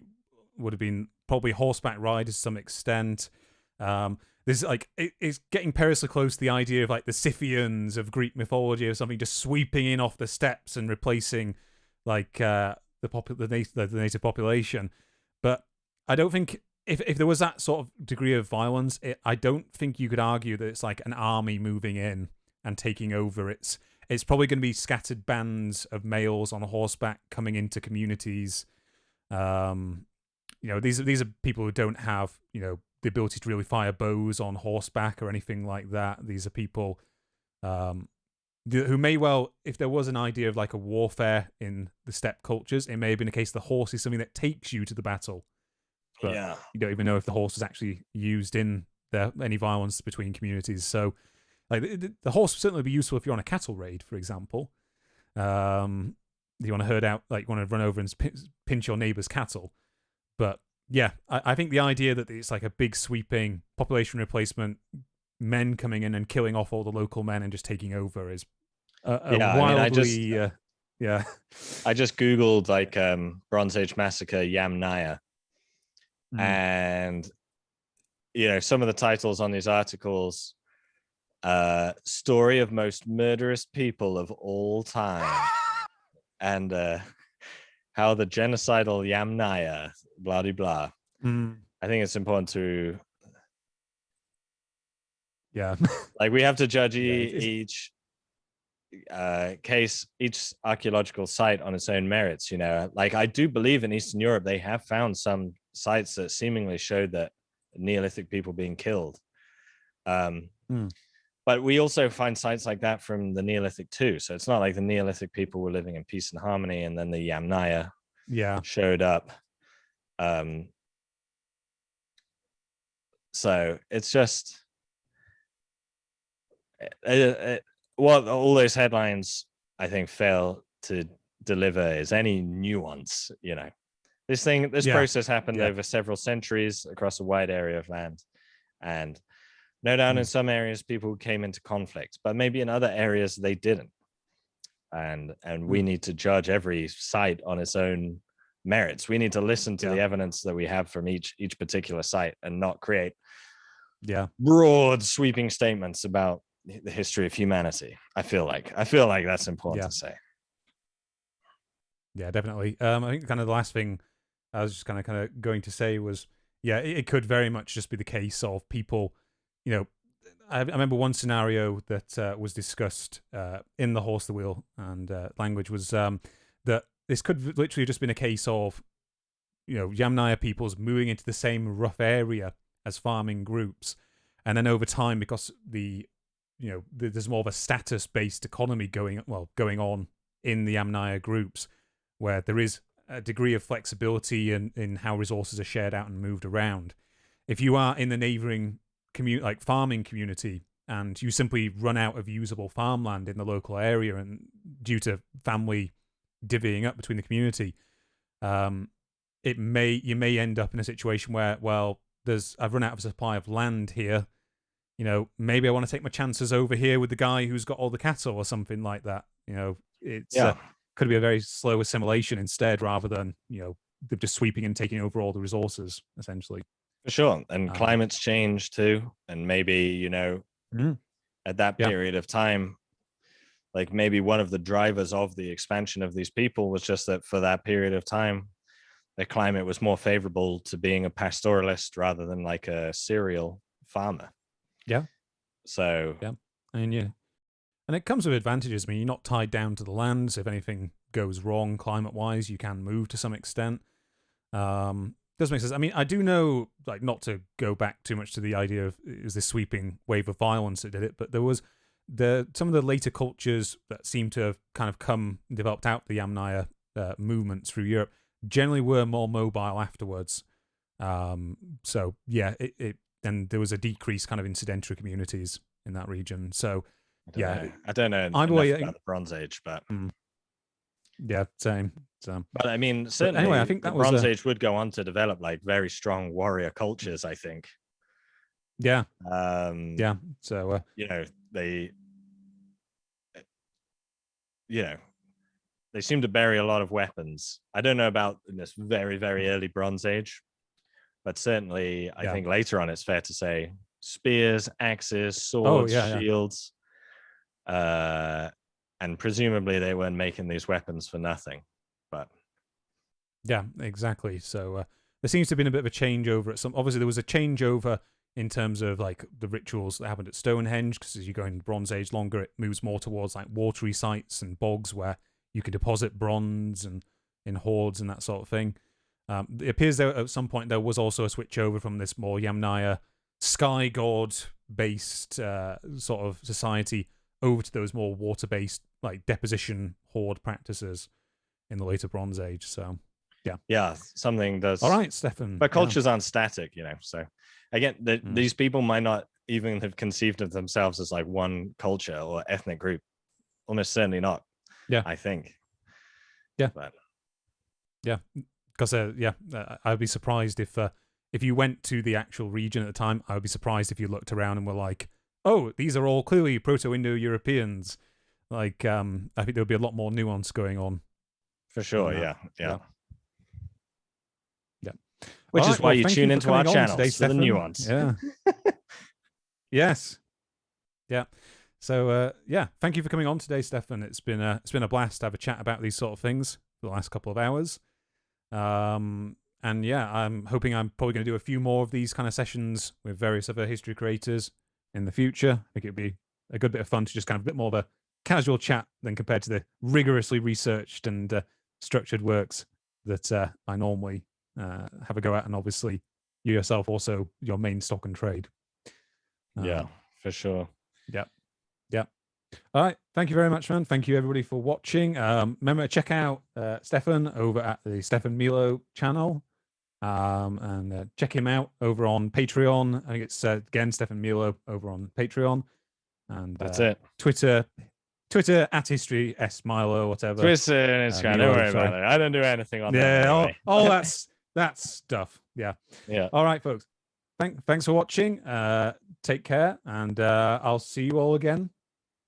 would have been probably horseback riders to some extent. There's like, it's getting perilously close to the idea of like the Scythians of Greek mythology or something, just sweeping in off the steppes and replacing like the native population. But I don't think, if there was that sort of degree of violence, I don't think you could argue that it's like an army moving in and taking over. It's probably going to be scattered bands of males on horseback coming into communities. These are people who don't have, the ability to really fire bows on horseback or anything like that. These are people who may well, if there was an idea of like a warfare in the steppe cultures, it may have been a case the horse is something that takes you to the battle. But you don't even know if the horse was actually used in any violence between communities. So, like the horse would certainly be useful if you're on a cattle raid, for example. You want to herd out, like you want to run over and pinch your neighbor's cattle. But yeah, I think the idea that it's like a big sweeping population replacement, men coming in and killing off all the local men and just taking over is wildly. I just googled like Bronze Age massacre Yamnaya. And some of the titles on these articles, story of most murderous people of all time, and how the genocidal Yamnaya, blah blah blah. I think it's important to like we have to judge each case, each archaeological site on its own merits. Like I do believe in Eastern Europe they have found some sites that seemingly showed that Neolithic people being killed. But we also find sites like that from the Neolithic too. So it's not like the Neolithic people were living in peace and harmony and then the Yamnaya showed up. So it's just what all those headlines I think fail to deliver is any nuance. This process happened over several centuries across a wide area of land, and no doubt in some areas people came into conflict, but maybe in other areas they didn't. And we need to judge every site on its own merits. We need to listen to the evidence that we have from each particular site and not create broad sweeping statements about the history of humanity. I feel like that's important to say. Yeah, definitely. I think kind of the last thing I was just kind of going to say was, it could very much just be the case of people, I remember one scenario that was discussed in the Horse the Wheel and language was that this could literally have just been a case of, Yamnaya peoples moving into the same rough area as farming groups. And then over time, because there's more of a status-based economy going on in the Yamnaya groups, where there is a degree of flexibility in how resources are shared out and moved around. If you are in the neighboring farming community and you simply run out of usable farmland in the local area and due to family divvying up between the community, you may end up in a situation where, I've run out of a supply of land here. Maybe I want to take my chances over here with the guy who's got all the cattle or something like that. It's could be a very slow assimilation instead, rather than they're just sweeping and taking over all the resources essentially. For sure. And climates change too, and maybe at that period of time, like maybe one of the drivers of the expansion of these people was just that for that period of time the climate was more favorable to being a pastoralist rather than like a cereal farmer. So and it comes with advantages. I mean, you're not tied down to the land, so if anything goes wrong climate-wise, you can move to some extent. does make sense. I mean, I do know, like, not to go back too much to the idea of it was this sweeping wave of violence that did it, but there was some of the later cultures that seem to have kind of developed out the Yamnaya movements through Europe generally were more mobile afterwards. So yeah, then there was a decrease kind of in sedentary communities in that region. So I don't know either enough way, about the Bronze Age, but yeah, same. So, but I mean, certainly, anyway, I think that the was Bronze Age would go on to develop like very strong warrior cultures. I think. Yeah. Yeah. So they seem to bury a lot of weapons. I don't know about in this very, very early Bronze Age, but certainly I think later on it's fair to say spears, axes, swords, shields, and presumably they weren't making these weapons for nothing. But yeah, exactly. So there seems to have been a bit of a changeover at some. Obviously, there was a changeover in terms of like the rituals that happened at Stonehenge, because as you go in Bronze Age longer, it moves more towards like watery sites and bogs where you could deposit bronze and in hoards and that sort of thing. It appears that at some point there was also a switch over from this more Yamnaya sky god based sort of society over to those more water based like deposition hoard practices in the later Bronze Age. So yeah, something does. All right, Stefan. But cultures aren't static, So again, these people might not even have conceived of themselves as like one culture or ethnic group. Almost certainly not. Yeah, I think. Yeah, but yeah, because I'd be surprised if you went to the actual region at the time. I would be surprised if you looked around and were like, "Oh, these are all clearly Proto-Indo-Europeans." Like, I think there would be a lot more nuance going on. For sure, yeah. Which is why you tune into our channel today, for the nuance. Yeah. Yes. Yeah. So thank you for coming on today, Stefan. It's been a blast to have a chat about these sort of things for the last couple of hours. And yeah, I'm hoping I'm probably going to do a few more of these kind of sessions with various other history creators in the future. I think it'd be a good bit of fun to just kind of a bit more of a casual chat than compared to the rigorously researched and structured works that I normally have a go at, and obviously you yourself also your main stock and trade. Yeah, for sure. Yeah. All right, thank you very much, man. Thank you everybody for watching. Remember to check out Stefan over at the Stefan Milo channel, and check him out over on Patreon. I think it's again Stefan Milo over on Patreon, and that's it. Twitter at History S Milo, whatever. Twitter and Instagram. Don't worry about it. I don't do anything on that. Anyway. all that's stuff. Yeah. All right, folks. Thanks for watching. Take care, and I'll see you all again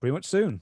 pretty much soon.